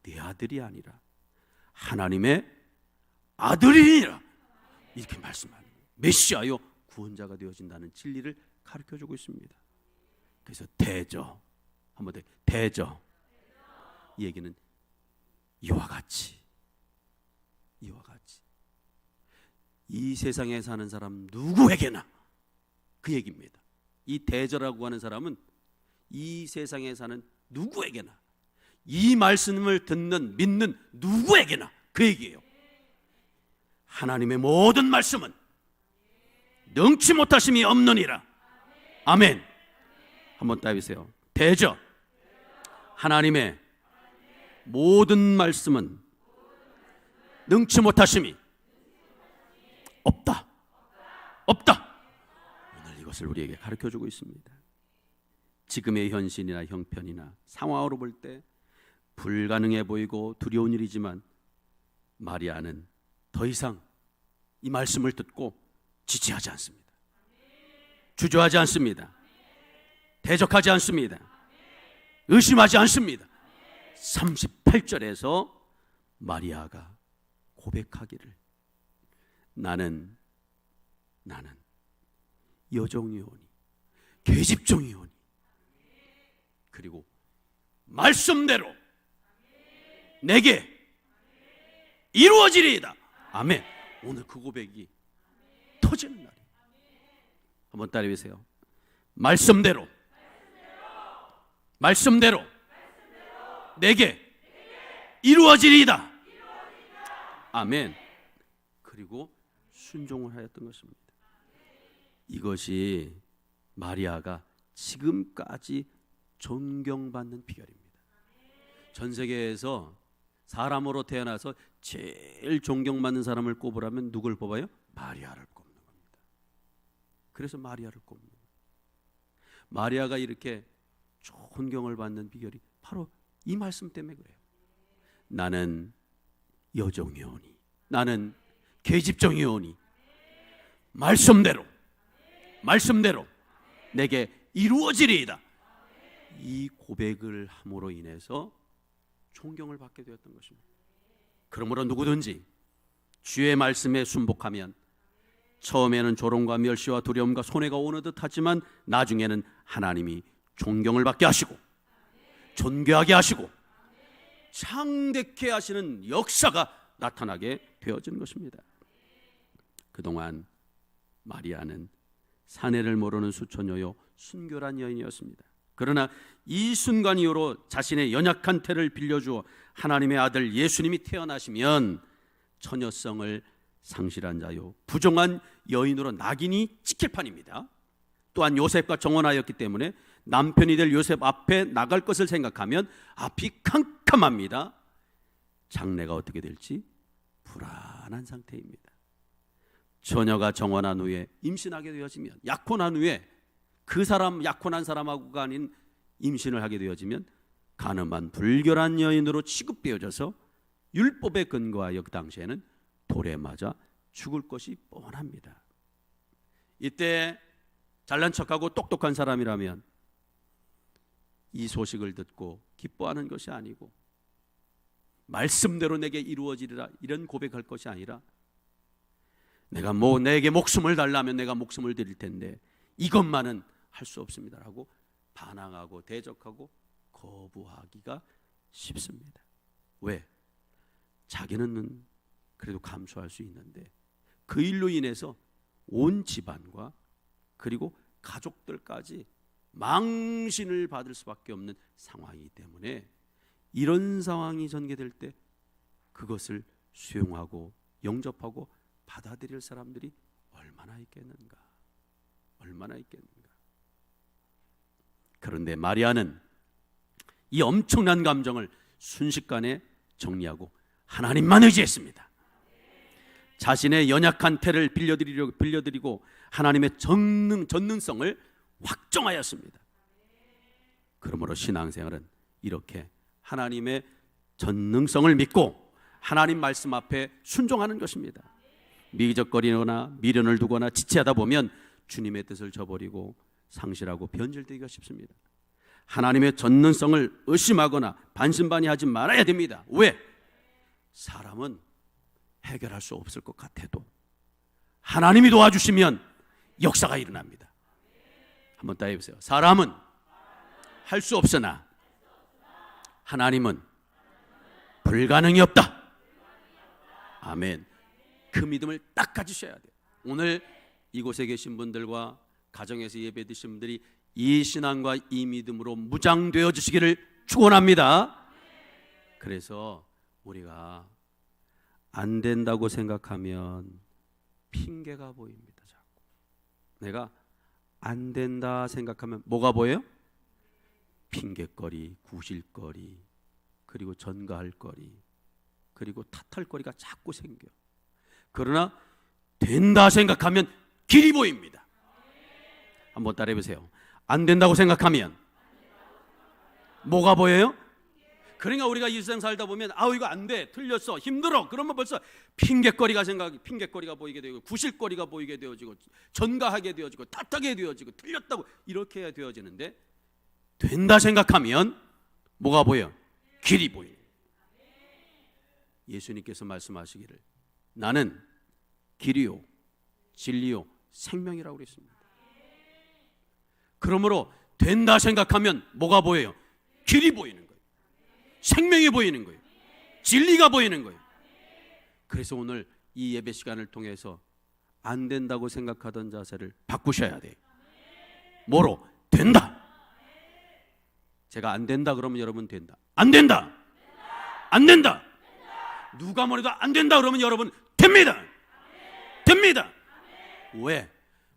네 아들이 아니라 하나님의 아들이니라. 이렇게 말씀하는 메시아요 구원자가 되어진다는 진리를 가르쳐주고 있습니다. 그래서 대저, 한번 더, 대저. 이 얘기는 이와 같이 이 세상에 사는 사람 누구에게나 그 얘기입니다. 이 대저라고 하는 사람은 이 세상에 사는 누구에게나, 이 말씀을 듣는, 믿는 누구에게나 그 얘기예요. 하나님의 모든 말씀은 능치 못하심이 없느니라. 아멘. 한번 따라해보세요. 대저, 하나님의 모든 말씀은 능치 못하심이 없다. 오늘 이것을 우리에게 가르쳐주고 있습니다. 지금의 현실이나 형편이나 상황으로 볼 때 불가능해 보이고 두려운 일이지만 마리아는 더 이상 이 말씀을 듣고 지체하지 않습니다. 주저하지 않습니다. 대적하지 않습니다. 의심하지 않습니다. 38절에서 마리아가 고백하기를 나는 여종이오니 계집종이오니 그리고 말씀대로 내게 이루어지리이다. 아멘. 오늘 그 고백이 터지는 날이에요. 한번 따라해보세요. 말씀대로 내게 이루어지리이다. 아멘. 그리고 순종을 하였던 것입니다. 이것이 마리아가 지금까지 존경받는 비결입니다. 전 세계에서 사람으로 태어나서 제일 존경받는 사람을 꼽으라면 누굴 뽑아요? 마리아를 꼽는 겁니다. 그래서 마리아를 꼽는 거예요. 마리아가 이렇게 존경을 받는 비결이 바로 이 말씀 때문에 그래요. 나는 여종이오니, 나는 계집종이오니 말씀대로 내게 이루어지리이다. 이 고백을 함으로 인해서 존경을 받게 되었던 것입니다. 그러므로 누구든지 주의 말씀에 순복하면 처음에는 조롱과 멸시와 두려움과 손해가 오는 듯 하지만 나중에는 하나님이 존경을 받게 하시고 존귀하게 하시고 창대케 하시는 역사가 나타나게 되어진 것입니다. 그동안 마리아는 사내를 모르는 수처녀요 순결한 여인이었습니다. 그러나 이 순간 이후로 자신의 연약한 태를 빌려주어 하나님의 아들 예수님이 태어나시면 처녀성을 상실한 자요 부정한 여인으로 낙인이 찍힐 판입니다. 또한 요셉과 정혼하였기 때문에 남편이 될 요셉 앞에 나갈 것을 생각하면 앞이 캄캄합니다. 장래가 어떻게 될지 불안한 상태입니다. 처녀가 정혼한 후에 임신하게 되어지면, 약혼한 후에 그 사람, 약혼한 사람하고가 아닌 임신을 하게 되어지면 간음한 불결한 여인으로 취급되어져서 율법에 근거하여 그 당시에는 돌에 맞아 죽을 것이 뻔합니다. 이때 잘난 척하고 똑똑한 사람이라면 이 소식을 듣고 기뻐하는 것이 아니고 말씀대로 내게 이루어지리라 이런 고백할 것이 아니라 내가 내게 목숨을 달라면 내가 목숨을 드릴 텐데 이것만은 할 수 없습니다라고 반항하고 대적하고 거부하기가 쉽습니다. 왜? 자기는 그래도 감수할 수 있는데 그 일로 인해서 온 집안과 그리고 가족들까지 망신을 받을 수밖에 없는 상황이기 때문에 이런 상황이 전개될 때 그것을 수용하고 영접하고 받아들일 사람들이 얼마나 있겠는가? 얼마나 있겠는가? 그런데 마리아는 이 엄청난 감정을 순식간에 정리하고 하나님만 의지했습니다. 자신의 연약한 태를 빌려드리고 하나님의 전능성을 확정하였습니다. 그러므로 신앙생활은 이렇게 하나님의 전능성을 믿고 하나님 말씀 앞에 순종하는 것입니다. 미적거리거나 미련을 두거나 지체하다 보면 주님의 뜻을 저버리고 상실하고 변질되기가 쉽습니다. 하나님의 전능성을 의심하거나 반신반의하지 말아야 됩니다. 왜? 사람은 해결할 수 없을 것 같아도 하나님이 도와주시면 역사가 일어납니다. 한번 따라해 보세요. 사람은 할 수 없으나 하나님은 불가능이 없다. 아멘. 그 믿음을 딱 가지셔야 돼요. 오늘 이곳에 계신 분들과 가정에서 예배 드신 분들이 이 신앙과 이 믿음으로 무장되어 주시기를 축원합니다. 그래서 우리가 안 된다고 생각하면 핑계가 보입니다. 자꾸 내가 안 된다 생각하면 뭐가 보여요? 핑계거리, 구실거리, 그리고 전가할 거리, 그리고 탓할 거리가 자꾸 생겨. 그러나 된다 생각하면 길이 보입니다. 한번 따라해 보세요. 안 된다고 생각하면 뭐가 보여요? 그러니까 우리가 이 세상 살다 보면 이거 안 돼, 틀렸어, 힘들어. 그러면 벌써 핑계거리가 보이게 되고 구실거리가 보이게 되어지고 전가하게 되어지고 탓하게 되어지고 틀렸다고 이렇게 되어지는데 된다 생각하면 뭐가 보여? 길이 보여요. 예수님께서 말씀하시기를 나는 길이요 진리요 생명이라고 그랬습니다. 그러므로 된다 생각하면 뭐가 보여요? 길이 보이는 거예요. 생명이 보이는 거예요. 진리가 보이는 거예요. 그래서 오늘 이 예배 시간을 통해서 안 된다고 생각하던 자세를 바꾸셔야 돼요. 뭐로? 된다. 제가 안 된다 그러면 여러분 된다. 안 된다. 안 된다. 누가 뭐래도 안 된다 그러면 여러분 됩니다. 됩니다. 왜?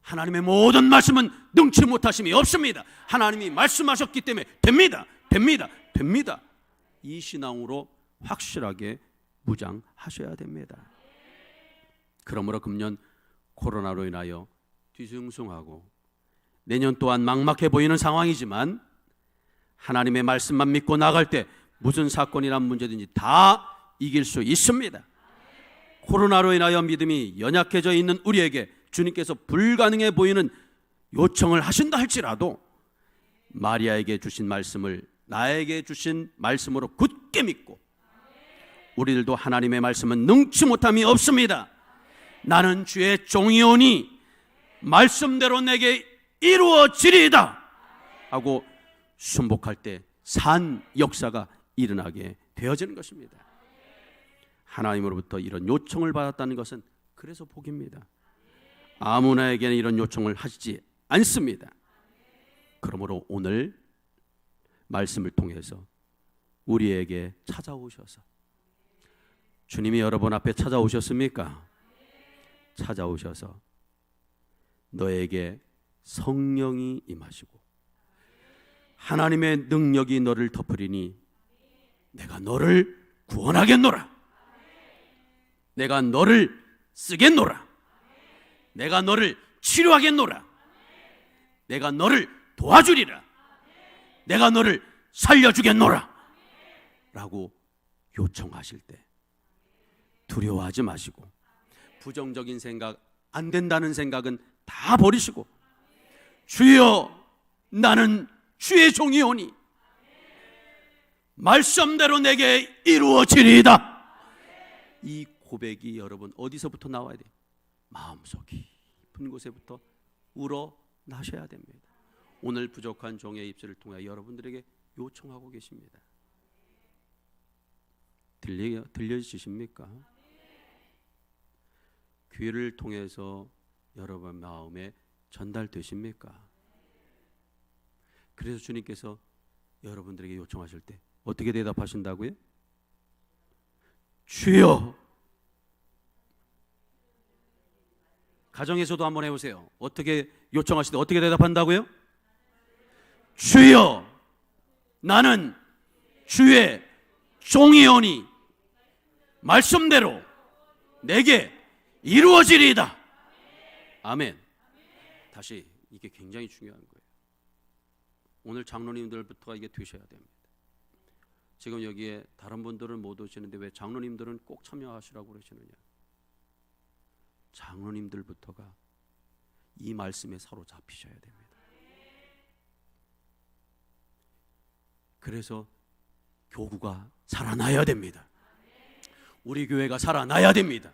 하나님의 모든 말씀은 능치 못하심이 없습니다. 하나님이 말씀하셨기 때문에 됩니다. 됩니다. 됩니다. 이 신앙으로 확실하게 무장하셔야 됩니다. 그러므로 금년 코로나로 인하여 뒤숭숭하고 내년 또한 막막해 보이는 상황이지만 하나님의 말씀만 믿고 나갈 때 무슨 사건이나 문제든지 다 이길 수 있습니다. 코로나로 인하여 믿음이 연약해져 있는 우리에게 주님께서 불가능해 보이는 요청을 하신다 할지라도 마리아에게 주신 말씀을 나에게 주신 말씀으로 굳게 믿고 우리들도 하나님의 말씀은 능치 못함이 없습니다. 나는 주의 종이오니 말씀대로 내게 이루어지리이다 하고 순복할 때 산 역사가 일어나게 되어지는 것입니다. 하나님으로부터 이런 요청을 받았다는 것은 그래서 복입니다. 아무나에게는 이런 요청을 하시지 않습니다. 그러므로 오늘 말씀을 통해서 우리에게 찾아오셔서, 주님이 여러분 앞에 찾아오셨습니까? 찾아오셔서 너에게 성령이 임하시고 하나님의 능력이 너를 덮으리니 내가 너를 구원하겠노라, 내가 너를 쓰겠노라, 내가 너를 치료하겠노라, 내가 너를 도와주리라, 내가 너를 살려주겠노라 라고 요청하실 때 두려워하지 마시고, 부정적인 생각, 안 된다는 생각은 다 버리시고, 주여 나는 주의 종이오니 말씀대로 내게 이루어지리이다. 이 고백이 여러분 어디서부터 나와야 돼요? 마음속 깊은 곳에부터 우러나셔야 됩니다. 오늘 부족한 종의 입술을 통해 여러분들에게 요청하고 계십니다. 들려지십니까? 귀를 통해서 여러분 마음에 전달되십니까? 그래서 주님께서 여러분들에게 요청하실 때 어떻게 대답하신다고요? 주여. 가정에서도 한번 해보세요. 어떻게 요청하실 때 어떻게 대답한다고요? 주여, 나는 주의 종이오니 말씀대로 내게 이루어지리이다. 아멘. 다시, 이게 굉장히 중요한 거예요. 오늘 장로님들부터가 이게 되셔야 됩니다. 지금 여기에 다른 분들은 못 오시는데 왜 장로님들은 꼭 참여하시라고 그러시느냐? 장로님들부터가 이 말씀에 사로잡히셔야 됩니다. 그래서 교구가 살아나야 됩니다. 우리 교회가 살아나야 됩니다.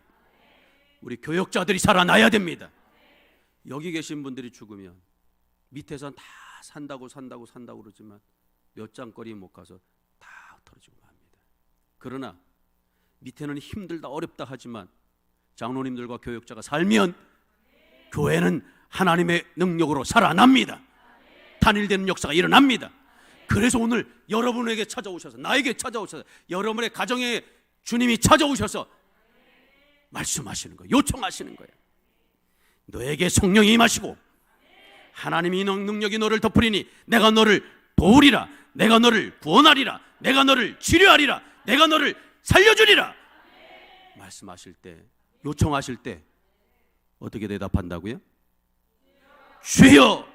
우리 교역자들이 살아나야 됩니다. 여기 계신 분들이 죽으면 밑에선 다 산다고 그러지만 몇 장거리 못 가서 다 흩어지고 맙니다. 그러나 밑에는 힘들다 어렵다 하지만 장로님들과 교역자가 살면 교회는 하나님의 능력으로 살아납니다. 단일되는 역사가 일어납니다. 그래서 오늘 여러분에게 찾아오셔서, 나에게 찾아오셔서, 여러분의 가정에 주님이 찾아오셔서 말씀하시는 거예요. 요청하시는 거예요. 너에게 성령이 임하시고 하나님의 능력이 너를 덮으리니 내가 너를 도우리라, 내가 너를 구원하리라, 내가 너를 치료하리라, 내가 너를 살려주리라. 말씀하실 때, 요청하실 때 어떻게 대답한다고요? 주여,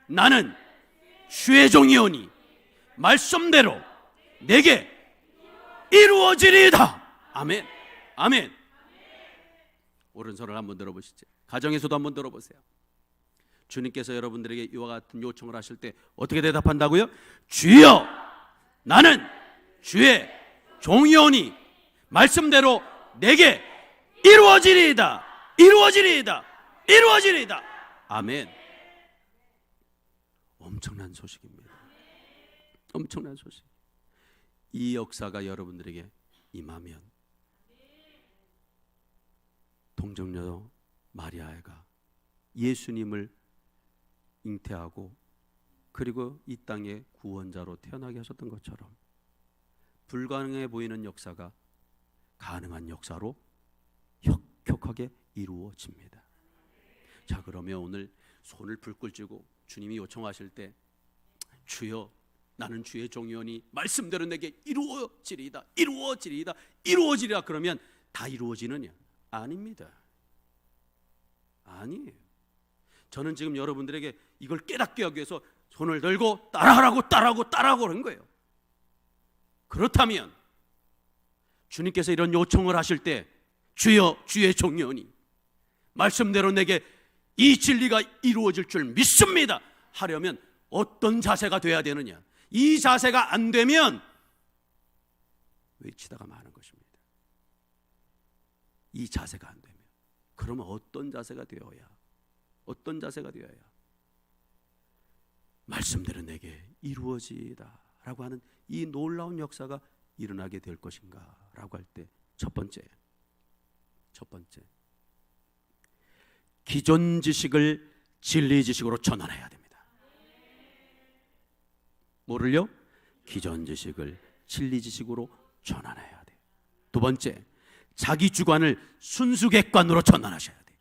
나는 주의 종이오니 말씀대로 내게 이루어지리이다. 아멘. 아멘. 오른손을 한번 들어보시죠. 가정에서도 한번 들어보세요. 주님께서 여러분들에게 이와 같은 요청을 하실 때 어떻게 대답한다고요? 주여, 나는 주의 종이오니 말씀대로 내게 이루어지리이다. 이루어지리이다. 이루어지리이다. 아멘. 엄청난 소식입니다. 엄청난 소식. 이 역사가 여러분들에게 임하면 동정녀 마리아가 예수님을 잉태하고 그리고 이 땅에 구원자로 태어나게 하셨던 것처럼 불가능해 보이는 역사가 가능한 역사로 혁혁하게 이루어집니다. 자, 그러면 오늘 손을 불끈 쥐고 주님이 요청하실 때 주여, 나는 주의 종이오니 말씀대로 내게 이루어지리이다. 이루어지리이다. 이루어지리라. 그러면 다 이루어지느냐? 아닙니다. 아니에요. 저는 지금 여러분들에게 이걸 깨닫게 하기 위해서 손을 들고 따라하라고 그런 거예요. 그렇다면 주님께서 이런 요청을 하실 때 주여, 주의 종이오니 말씀대로 내게 이 진리가 이루어질 줄 믿습니다 하려면 어떤 자세가 돼야 되느냐? 이 자세가 안 되면 외치다가 마는 것입니다. 이 자세가 안 되면. 그러면 어떤 자세가 되어야 말씀대로 내게 이루어지다 라고 하는 이 놀라운 역사가 일어나게 될 것인가 라고 할 때 첫 번째, 기존 지식을 진리 지식으로 전환해야 됩니다. 뭐를요? 기존 지식을 진리 지식으로 전환해야 돼. 두 번째, 자기 주관을 순수 객관으로 전환하셔야 돼.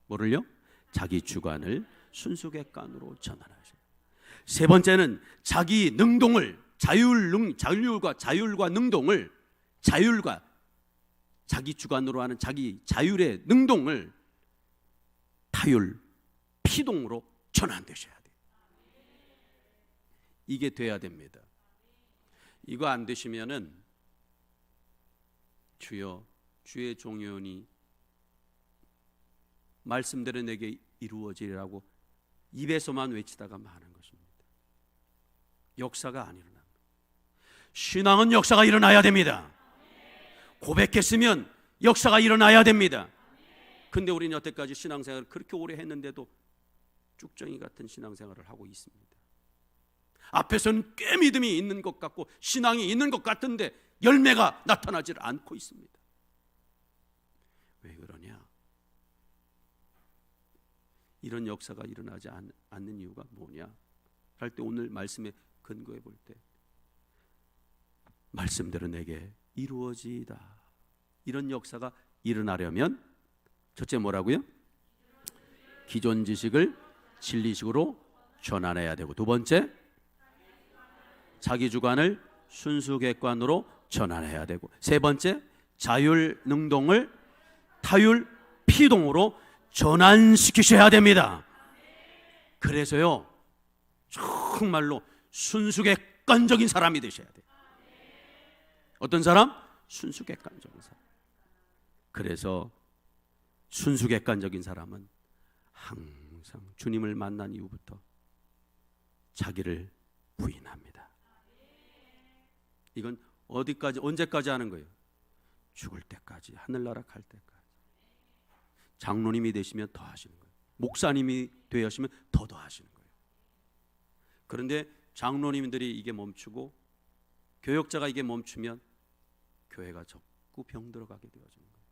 뭐를요? 자기 주관을 순수 객관으로 전환하셔야 돼. 세 번째는 자기 능동을 자율과 능동을 자기 주관으로 하는 자기 자율의 능동을 타율, 피동으로 전환되셔야 돼요. 이게 돼야 됩니다. 이거 안 되시면은 주여 주의 종이오니 말씀대로 내게 이루어지리라고 입에서만 외치다가 마는 것입니다. 역사가 안 일어납니다. 신앙은 역사가 일어나야 됩니다. 고백했으면 역사가 일어나야 됩니다. 근데 우리는 여태까지 신앙생활을 그렇게 오래 했는데도 쭉정이 같은 신앙생활을 하고 있습니다. 앞에서는 꽤 믿음이 있는 것 같고 신앙이 있는 것 같은데 열매가 나타나질 않고 있습니다. 왜 그러냐? 이런 역사가 일어나지 않는 이유가 뭐냐? 할 때 오늘 말씀에 근거해 볼 때 말씀대로 내게 이루어지다. 이런 역사가 일어나려면 첫째 뭐라고요? 기존 지식을 진리식으로 전환해야 되고, 두 번째 자기 주관을 순수 객관으로 전환해야 되고, 세 번째 자율 능동을 타율 피동으로 전환시키셔야 됩니다. 그래서요 정말로 순수 객관적인 사람이 되셔야 돼요. 어떤 사람? 순수 객관적인 사람. 그래서 순수 객관적인 사람은 항상 주님을 만난 이후부터 자기를 부인합니다. 이건 어디까지, 언제까지 하는 거예요? 죽을 때까지, 하늘나라 갈 때까지. 장로님이 되시면 더 하시는 거예요. 목사님이 되시면 더 하시는 거예요. 그런데 장로님들이 이게 멈추고 교역자가 이게 멈추면 교회가 자꾸 병들어가게 되어지는 거예요.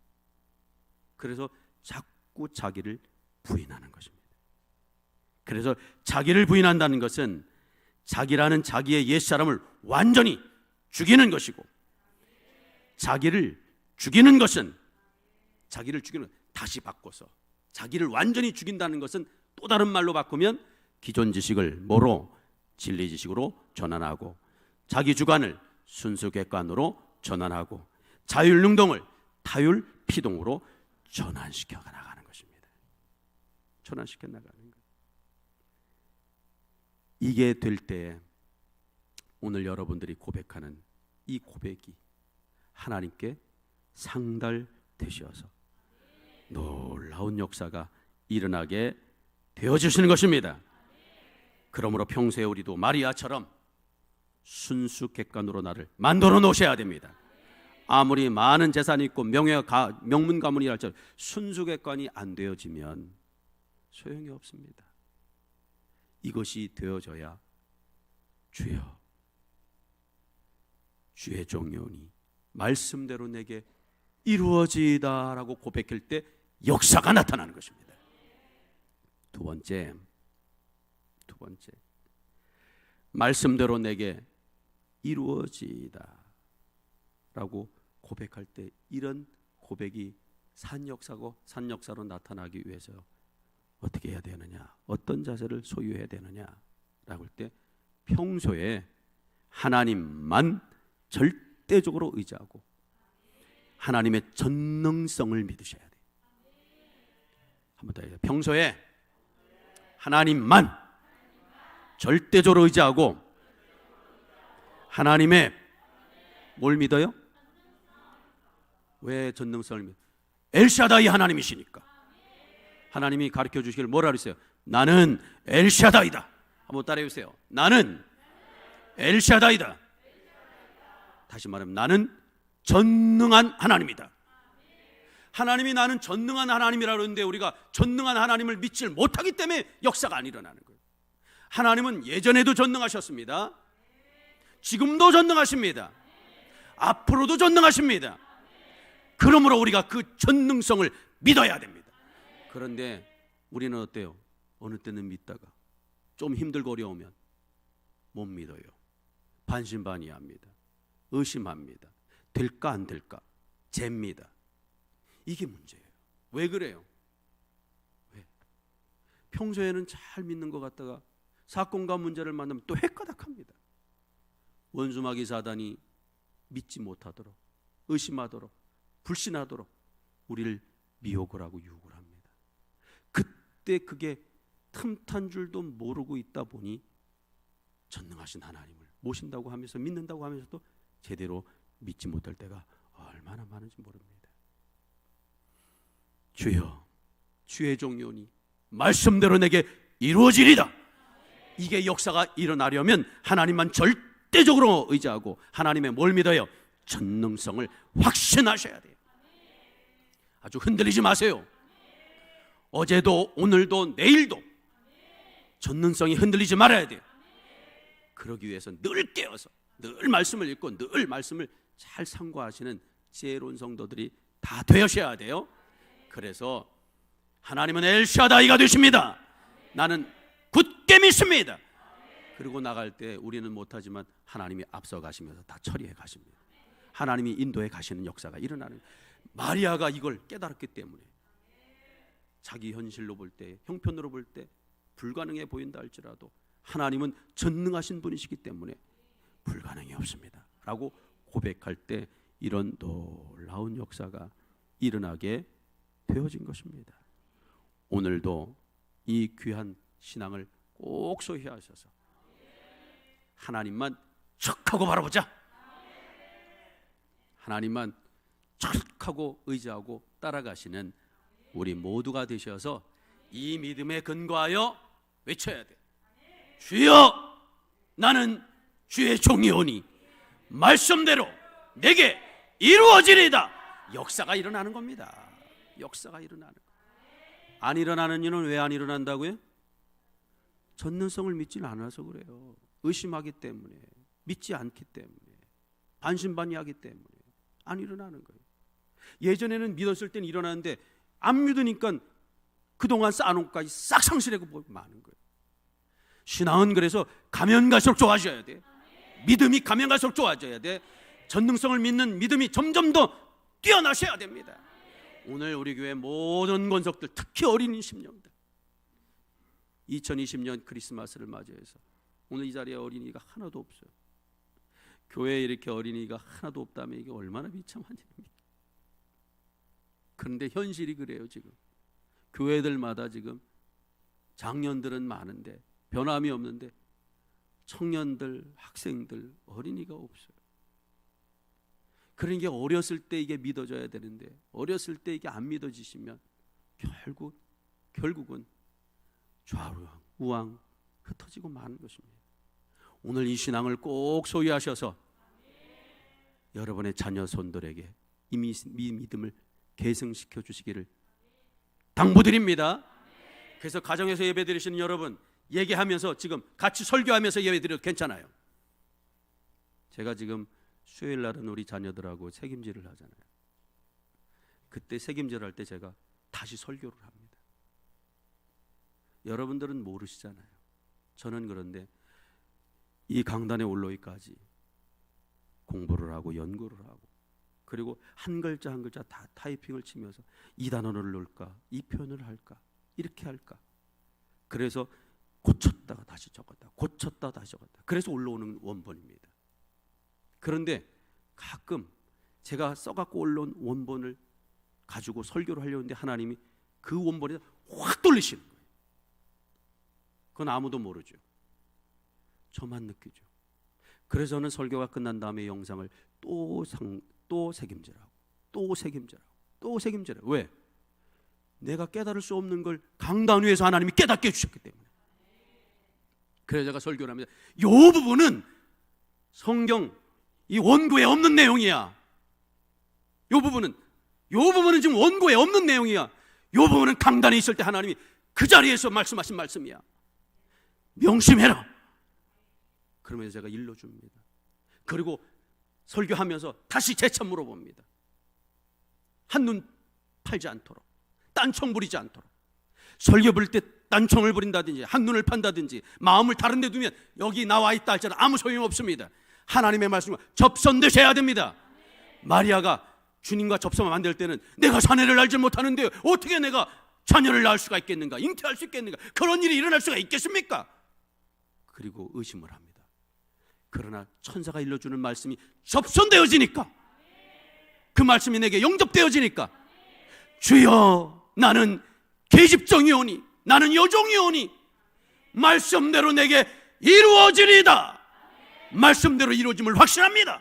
그래서 자꾸 자기를 부인하는 것입니다. 그래서 자기를 부인한다는 것은 자기라는 자기의 옛사람을 완전히 죽이는 것이고, 자기를 죽이는 것은 다시 바꿔서 자기를 완전히 죽인다는 것은 또 다른 말로 바꾸면 기존 지식을 뭐로? 진리 지식으로 전환하고, 자기 주관을 순수 객관으로 전환하고, 자율 능동을 타율 피동으로 전환시켜 나가는 것입니다. 전환시켜 나가는 것. 이게 될 때 오늘 여러분들이 고백하는 이 고백이 하나님께 상달되셔서 놀라운 역사가 일어나게 되어주시는 것입니다. 그러므로 평소에 우리도 마리아처럼 순수 객관으로 나를 만들어 놓으셔야 됩니다. 아무리 많은 재산이 있고 명문 가문이라 할지라도 순수 객관이 안 되어지면 소용이 없습니다. 이것이 되어져야 주여 주의 종이오니 말씀대로 내게 이루어지다라고 고백할 때 역사가 나타나는 것입니다. 두 번째 말씀대로 내게 이루어지다라고 고백할 때 이런 고백이 산역사로 나타나기 위해서 어떻게 해야 되느냐, 어떤 자세를 소유해야 되느냐라고 할 때 평소에 하나님만 절대적으로 의지하고 하나님의 전능성을 믿으셔야 돼요. 한번 더 해요. 평소에 하나님만 절대적으로 의지하고 하나님의 뭘 믿어요? 왜 전능성을 믿어요? 엘샤다이 하나님이시니까. 하나님이 가르쳐 주시길 뭐라 그랬어요? 나는 엘샤다이다. 한번 따라해 보세요. 나는 엘샤다이다. 다시 말하면 나는 전능한 하나님이다. 하나님이 나는 전능한 하나님이라고 그러는데 우리가 전능한 하나님을 믿지 못하기 때문에 역사가 안 일어나는 거예요. 하나님은 예전에도 전능하셨습니다. 지금도 전능하십니다. 앞으로도 전능하십니다. 그러므로 우리가 그 전능성을 믿어야 됩니다. 그런데 우리는 어때요? 어느 때는 믿다가 좀 힘들고 어려우면 못 믿어요. 반신반의합니다. 의심합니다. 될까 안 될까? 잽니다. 이게 문제예요. 왜 그래요? 왜? 평소에는 잘 믿는 것 같다가 사건과 문제를 만나면 또 헷가닥합니다. 원수마귀 사단이 믿지 못하도록, 의심하도록, 불신하도록 우리를 미혹을 하고 유혹을 합니다. 그때 그게 틈탄 줄도 모르고 있다 보니 전능하신 하나님을 모신다고 하면서 믿는다고 하면서도 제대로 믿지 못할 때가 얼마나 많은지 모릅니다. 주여, 주의 종이오니 말씀대로 내게 이루어지리다. 이게 역사가 일어나려면 하나님만 절대적으로 의지하고 하나님의 뭘 믿어요? 전능성을 확신하셔야 돼요. 아주 흔들리지 마세요. 어제도 오늘도 내일도 전능성이 흔들리지 말아야 돼요. 그러기 위해서 늘 깨어서 늘 말씀을 읽고 늘 말씀을 잘 상고하시는 지혜로운 성도들이 다 되셔야 돼요. 그래서 하나님은 엘샤다이가 되십니다. 나는 굳게 믿습니다. 그리고 나갈 때 우리는 못하지만 하나님이 앞서 가시면서 다 처리해 가십니다. 하나님이 인도해 가시는 역사가 일어나는. 마리아가 이걸 깨달았기 때문에 자기 현실로 볼 때, 형편으로 볼 때 불가능해 보인다 할지라도 하나님은 전능하신 분이시기 때문에 불가능이 없습니다 라고 고백할 때 이런 놀라운 역사가 일어나게 되어진 것입니다. 오늘도 이 귀한 신앙을 꼭 소유하셔서 하나님만 척하고 바라보자. 하나님만 척하고 의지하고 따라가시는 우리 모두가 되셔서 이 믿음에 근거하여 외쳐야 돼. 주여, 나는 주의 종이오니 말씀대로 내게 이루어지리다. 역사가 일어나는 겁니다. 역사가 일어나는 거. 안 일어나는 일은 왜 안 일어난다고요? 전능성을 믿지는 않아서 그래요. 의심하기 때문에, 믿지 않기 때문에, 반신반의하기 때문에 안 일어나는 거예요. 예전에는 믿었을 땐 일어나는데 안 믿으니까 그동안 쌓아놓은 것까지 싹 상실하고 마는 거예요. 신앙은 그래서 가면 갈수록 좋아져야 돼. 믿음이 가면 갈수록 좋아져야 돼. 전능성을 믿는 믿음이 점점 더 뛰어나셔야 됩니다. 오늘 우리 교회 모든 권속들, 특히 어린이 심령들, 2020년 크리스마스를 맞이해서 오늘 이 자리에 어린이가 하나도 없어요. 교회에 이렇게 어린이가 하나도 없다면 이게 얼마나 비참한 일입니까? 그런데 현실이 그래요. 지금 교회들마다 지금 장년들은 많은데 변함이 없는데 청년들, 학생들, 어린이가 없어요. 그러니까 어렸을 때 이게 믿어져야 되는데 어렸을 때 이게 안 믿어지시면 결국은 좌우왕 우왕 흩어지고 마는 것입니다. 오늘 이 신앙을 꼭 소유하셔서 여러분의 자녀 손들에게 이 믿음을 계승시켜 주시기를 당부드립니다. 그래서 가정에서 예배 드리시는 여러분, 얘기하면서 지금 같이 설교하면서 예배 드려도 괜찮아요. 제가 지금 수요일 날은 우리 자녀들하고 책임질을 하잖아요. 그때 책임질 할 때 제가 다시 설교를 합니다. 여러분들은 모르시잖아요. 저는 그런데 이 강단에 올라오기까지 공부를 하고 연구를 하고 그리고 한 글자 한 글자 다 타이핑을 치면서 이 단어를 넣을까, 이 표현을 할까, 이렇게 할까. 그래서 고쳤다가 다시 적었다, 고쳤다가 다시 적었다. 그래서 올라오는 원본입니다. 그런데 가끔 제가 써갖고 올라온 원본을 가지고 설교를 하려고 하는데 하나님이 그 원본에 확 돌리시는 거예요. 그건 아무도 모르죠. 저만 느끼죠. 그래서 저는 설교가 끝난 다음에 영상을 또 책임지라고, 또 책임지라고, 또 책임지라고. 왜? 내가 깨달을 수 없는 걸 강단 위에서 하나님이 깨닫게 해주셨기 때문에. 그래서 제가 설교를 합니다. 이 부분은 성경 이 원고에 없는 내용이야. 이 부분은 지금 원고에 없는 내용이야. 이 부분은 강단에 있을 때 하나님이 그 자리에서 말씀하신 말씀이야. 명심해라. 그러면서 제가 일러줍니다. 그리고 설교하면서 다시 재차 물어봅니다. 한눈 팔지 않도록, 딴청 부리지 않도록. 설교 부를 때 딴청을 부린다든지 한눈을 판다든지 마음을 다른 데 두면 여기 나와 있다 할지라도 아무 소용없습니다. 하나님의 말씀과 접선되셔야 됩니다. 마리아가 주님과 접선을 안 될 때는 내가 자녀를 낳지 못하는데 어떻게 내가 자녀를 낳을 수가 있겠는가, 잉태할 수 있겠는가, 그런 일이 일어날 수가 있겠습니까? 그리고 의심을 합니다. 그러나 천사가 일러주는 말씀이 접선되어지니까, 그 말씀이 내게 영접되어지니까, 주여 나는 계집종이오니, 나는 여종이오니 말씀대로 내게 이루어지리다. 말씀대로 이루어짐을 확신합니다.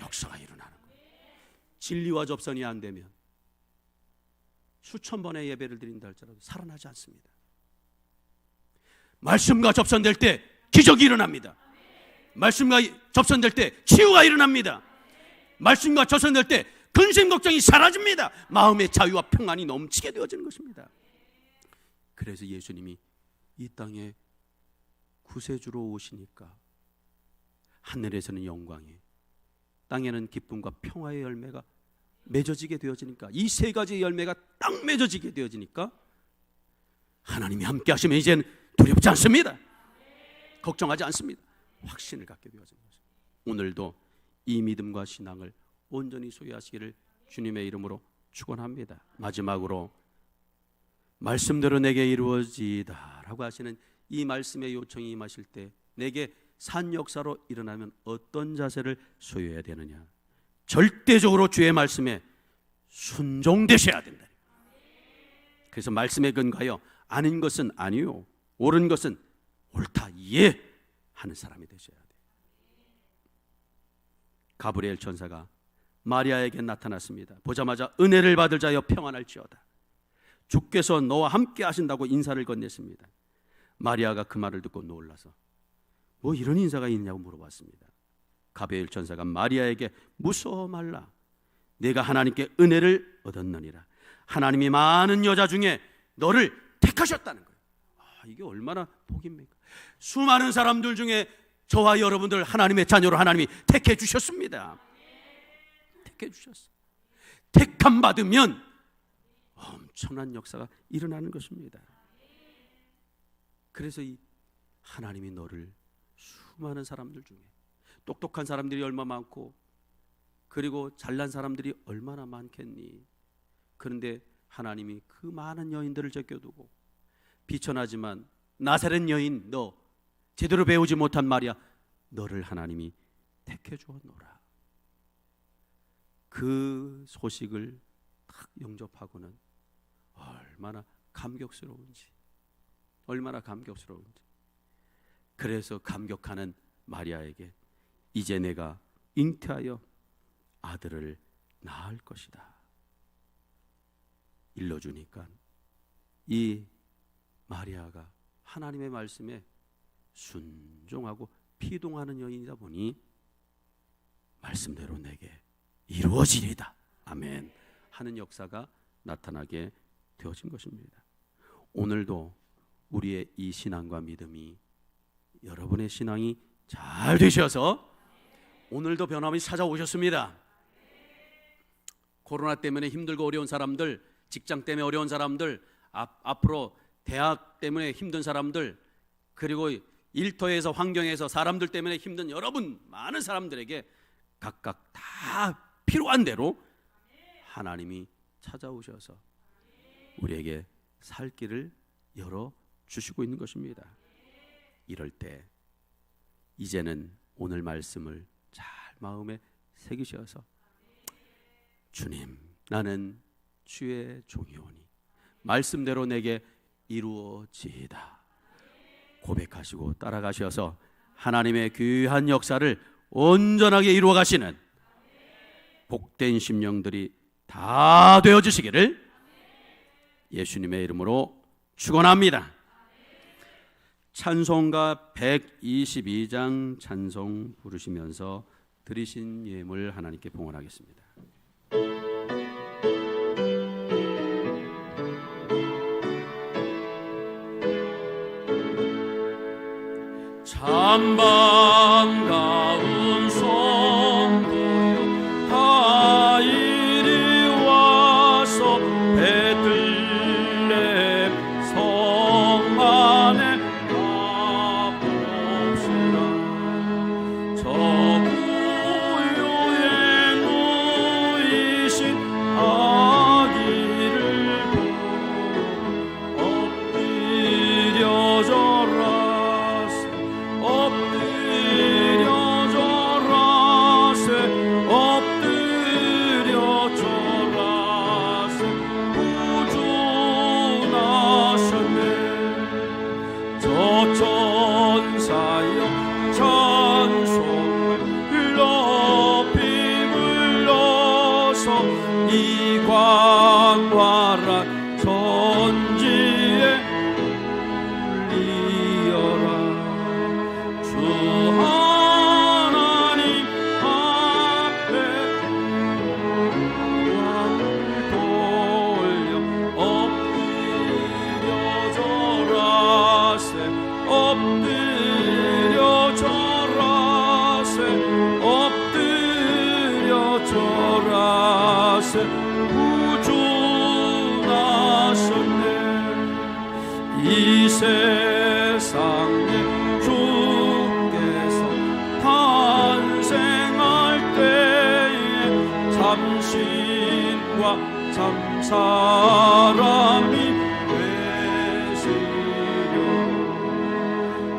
역사가 일어나는 거예요. 진리와 접선이 안 되면 수천 번의 예배를 드린다 할지라도 살아나지 않습니다. 말씀과 접선될 때 기적이 일어납니다. 말씀과 접선될 때 치유가 일어납니다. 말씀과 접선될 때 근심 걱정이 사라집니다. 마음의 자유와 평안이 넘치게 되어지는 것입니다. 그래서 예수님이 이 땅에 구세주로 오시니까 하늘에서는 영광이, 땅에는 기쁨과 평화의 열매가 맺어지게 되어지니까, 이 세 가지 열매가 딱 맺어지게 되어지니까 하나님이 함께 하시면 이제는 두렵지 않습니다. 걱정하지 않습니다. 확신을 갖게 되어지는 것입니다. 오늘도 이 믿음과 신앙을 온전히 소유하시기를 주님의 이름으로 축원합니다. 마지막으로 말씀대로 내게 이루어지다 라고 하시는 이 말씀의 요청이 임하실 때 내게 산 역사로 일어나면 어떤 자세를 소유해야 되느냐? 절대적으로 주의 말씀에 순종되셔야 된다. 그래서 말씀에 근거하여 아닌 것은 아니요, 옳은 것은 옳다 이해하는 사람이 되셔야 돼요. 가브리엘 천사가 마리아에게 나타났습니다. 보자마자 은혜를 받을 자여 평안할지어다, 주께서 너와 함께 하신다고 인사를 건넸습니다. 마리아가 그 말을 듣고 놀라서 뭐 이런 인사가 있냐고 물어봤습니다. 가브리엘 천사가 마리아에게 무서워 말라, 내가 하나님께 은혜를 얻었느니라. 하나님이 많은 여자 중에 너를 택하셨다는 거예요. 이게 얼마나 복입니까? 수많은 사람들 중에 저와 여러분들 하나님의 자녀로 하나님이 택해 주셨습니다. 택해 주셨어요. 택함 받으면 엄청난 역사가 일어나는 것입니다. 그래서 이 하나님이 너를 수많은 사람들 중에, 똑똑한 사람들이 얼마나 많고 그리고 잘난 사람들이 얼마나 많겠니? 그런데 하나님이 그 많은 여인들을 제껴두고 비천하지만 나사렛 여인, 너 제대로 배우지 못한 마리아, 너를 하나님이 택해 주었노라. 그 소식을 딱 영접하고는 얼마나 감격스러운지, 얼마나 감격스러운지. 그래서 감격하는 마리아에게 이제 내가 잉태하여 아들을 낳을 것이다 일러주니까 이 마리아가 하나님의 말씀에 순종하고 피동하는 여인이다 보니 말씀대로 내게 이루어지리다, 아멘 하는 역사가 나타나게 되어진 것입니다. 오늘도 우리의 이 신앙과 믿음이, 여러분의 신앙이 잘 되셔서 오늘도 변함이 찾아오셨습니다. 코로나 때문에 힘들고 어려운 사람들, 직장 때문에 어려운 사람들, 앞으로 대학 때문에 힘든 사람들, 그리고 일터에서 환경에서 사람들 때문에 힘든 여러분, 많은 사람들에게 각각 다 필요한 대로 하나님이 찾아오셔서 우리에게 살 길을 열어주시고 있는 것입니다. 이럴 때 이제는 오늘 말씀을 잘 마음에 새기셔서 주님, 나는 주의 종이오니 말씀대로 내게 이루어지이다 고백하시고 따라가셔서 하나님의 귀한 역사를 온전하게 이루어 가시는 복된 심령들이 다 되어주시기를 예수님의 이름으로 축원합니다. 찬송가 122장 찬송 부르시면서 드리신 예물 하나님께 봉헌하겠습니다. 참 반가운 성도여 다 이리 와서 베들레헴 성 세상에 주께서 탄생할 때에 참신과 참사람이 되시려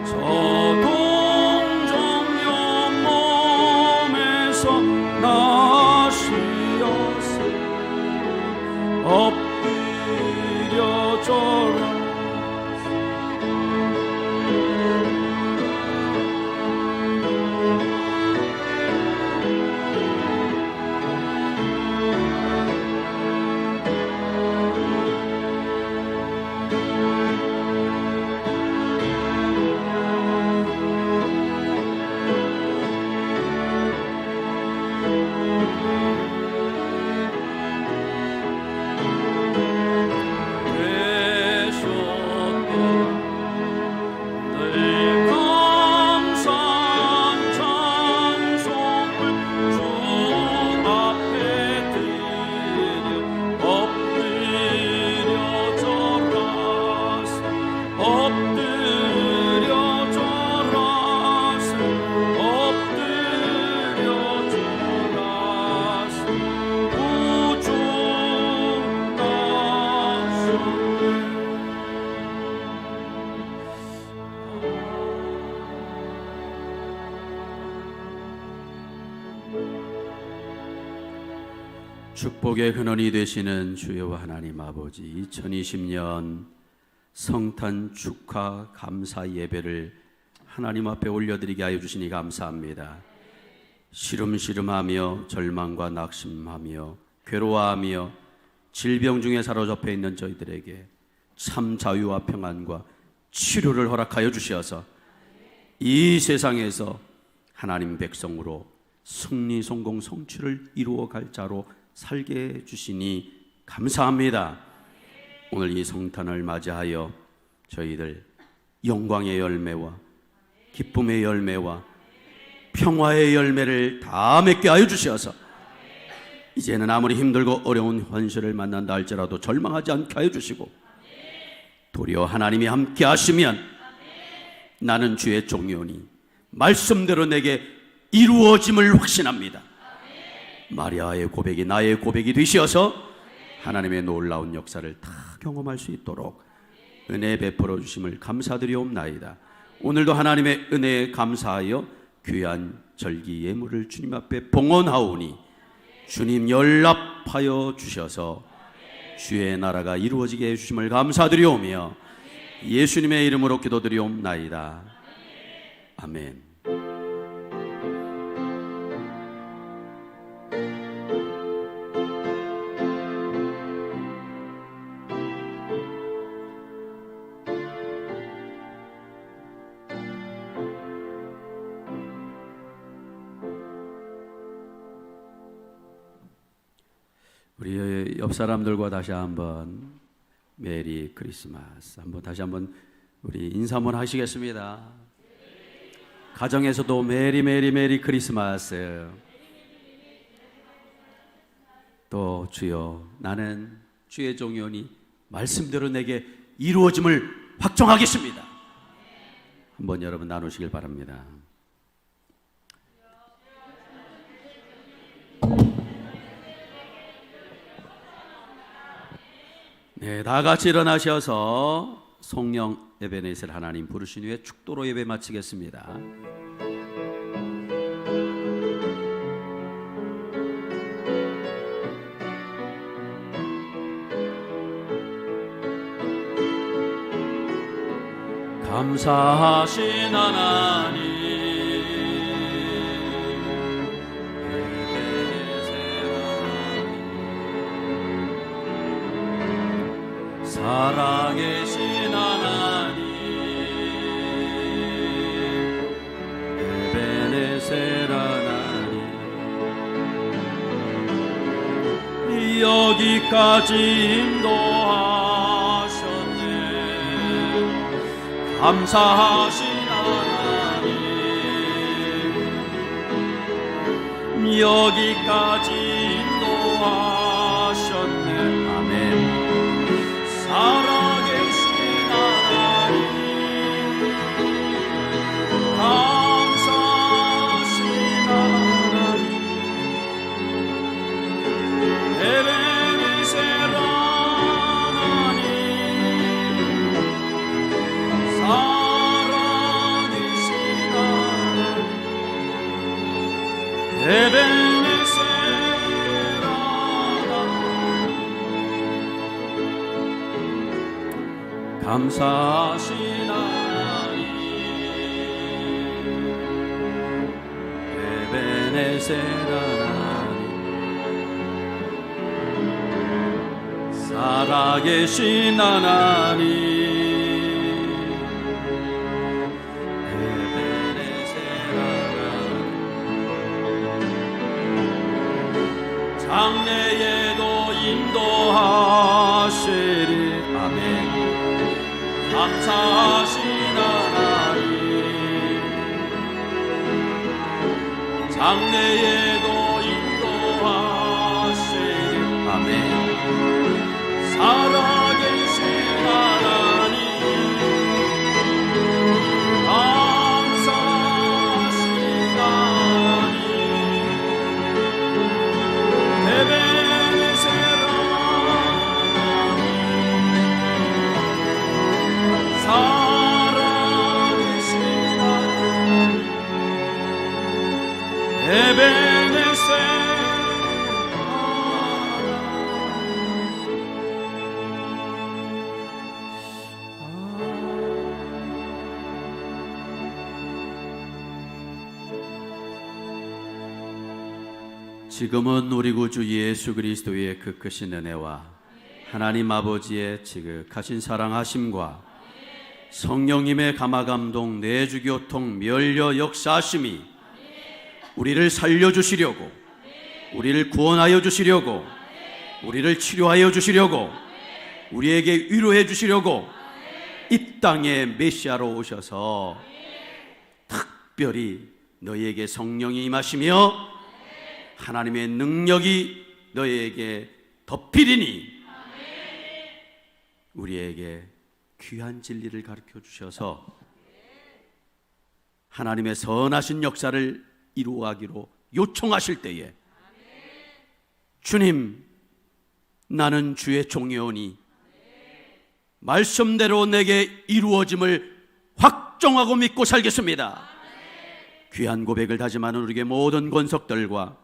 저동정녀 몸에서 나시어서 엎드려 절하 축복의 근원이 되시는 주여 하나님 아버지, 2020년 성탄 축하 감사 예배를 하나님 앞에 올려드리게 하여 주시니 감사합니다. 시름시름하며 절망과 낙심하며 괴로워하며 질병 중에 사로잡혀 있는 저희들에게 참 자유와 평안과 치료를 허락하여 주시어서 이 세상에서 하나님 백성으로 승리, 성공, 성취를 이루어갈 자로 살게 해주시니 감사합니다. 오늘 이 성탄을 맞이하여 저희들 영광의 열매와 기쁨의 열매와 평화의 열매를 다 맺게 하여 주셔서 이제는 아무리 힘들고 어려운 현실을 만난다 할지라도 절망하지 않게 하여 주시고, 도리어 하나님이 함께 하시면 나는 주의 종이오니 말씀대로 내게 이루어짐을 확신합니다. 마리아의 고백이 나의 고백이 되시어서 하나님의 놀라운 역사를 다 경험할 수 있도록 은혜 베풀어 주심을 감사드리옵나이다. 오늘도 하나님의 은혜에 감사하여 귀한 절기 예물을 주님 앞에 봉헌하오니 주님 연락하여 주셔서 주의 나라가 이루어지게 해주심을 감사드리오며 예수님의 이름으로 기도드리옵나이다. 아멘. 우리 옆 사람들과 다시 한번 메리 크리스마스 다시 한번 우리 인사 한번 하시겠습니다. 가정에서도 메리 크리스마스. 또 주여 나는 주의 종이오니 말씀대로 내게 이루어짐을 확정하겠습니다. 한번 여러분 나누시길 바랍니다. 네, 다 같이 일어나셔서 성령 에베네셀 하나님 부르신 후에 축도로 예배 마치겠습니다. 감사하신 하나님, 살아계신 하나님, 에베네셀 하나님, 여기까지 인도하셨네. 감사하신 하나님, 여기까지 인도하셨네. 아멘. 살아계신 하나님, 감사하신 하나님 에베네셀 하나님 살아계신 하나님 에베네셀 하나님 장래에도 인도하시리 아멘 감사하신 하나님 장래에도 인도하시리 아멘 살아계신 하나님 감사하신 하나님 에베네셀 하나님 살아계신 하나님 에베네셀 지금은 우리 구주 예수 그리스도의 그 크신 은혜와 하나님 아버지의 지극하신 사랑하심과 성령님의 감화감동 내주교통 멸려 역사하심이 우리를 살려주시려고 우리를 구원하여 주시려고 우리를 치료하여 주시려고 우리에게 위로해 주시려고 이 땅에 메시아로 오셔서 특별히 너희에게 성령이 임하시며 하나님의 능력이 너희에게 덮이리니 우리에게 귀한 진리를 가르쳐 주셔서 하나님의 선하신 역사를 이루어가기로 요청하실 때에 주님 나는 주의 종이오니 말씀대로 내게 이루어짐을 확정하고 믿고 살겠습니다. 귀한 고백을 다짐하는 우리에게 모든 권속들과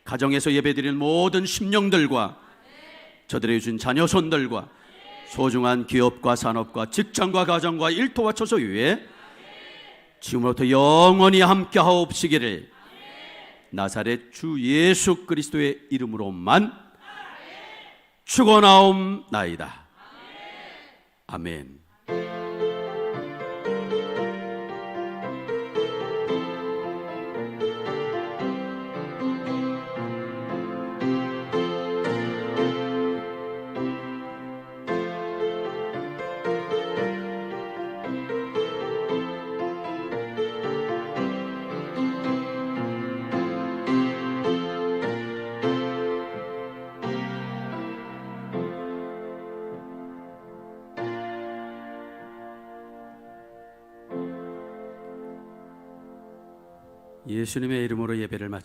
가정에서 예배드리는 모든 심령들과 저들의 주신 자녀손들과 소중한 기업과 산업과 직장과 가정과 일터와 처소 위에 지금부터 영원히 함께하옵시기를 나사렛 주 예수 그리스도의 이름으로만 축원하옵나이다. 아멘. 예수님의 이름으로 예배를 마칩니다.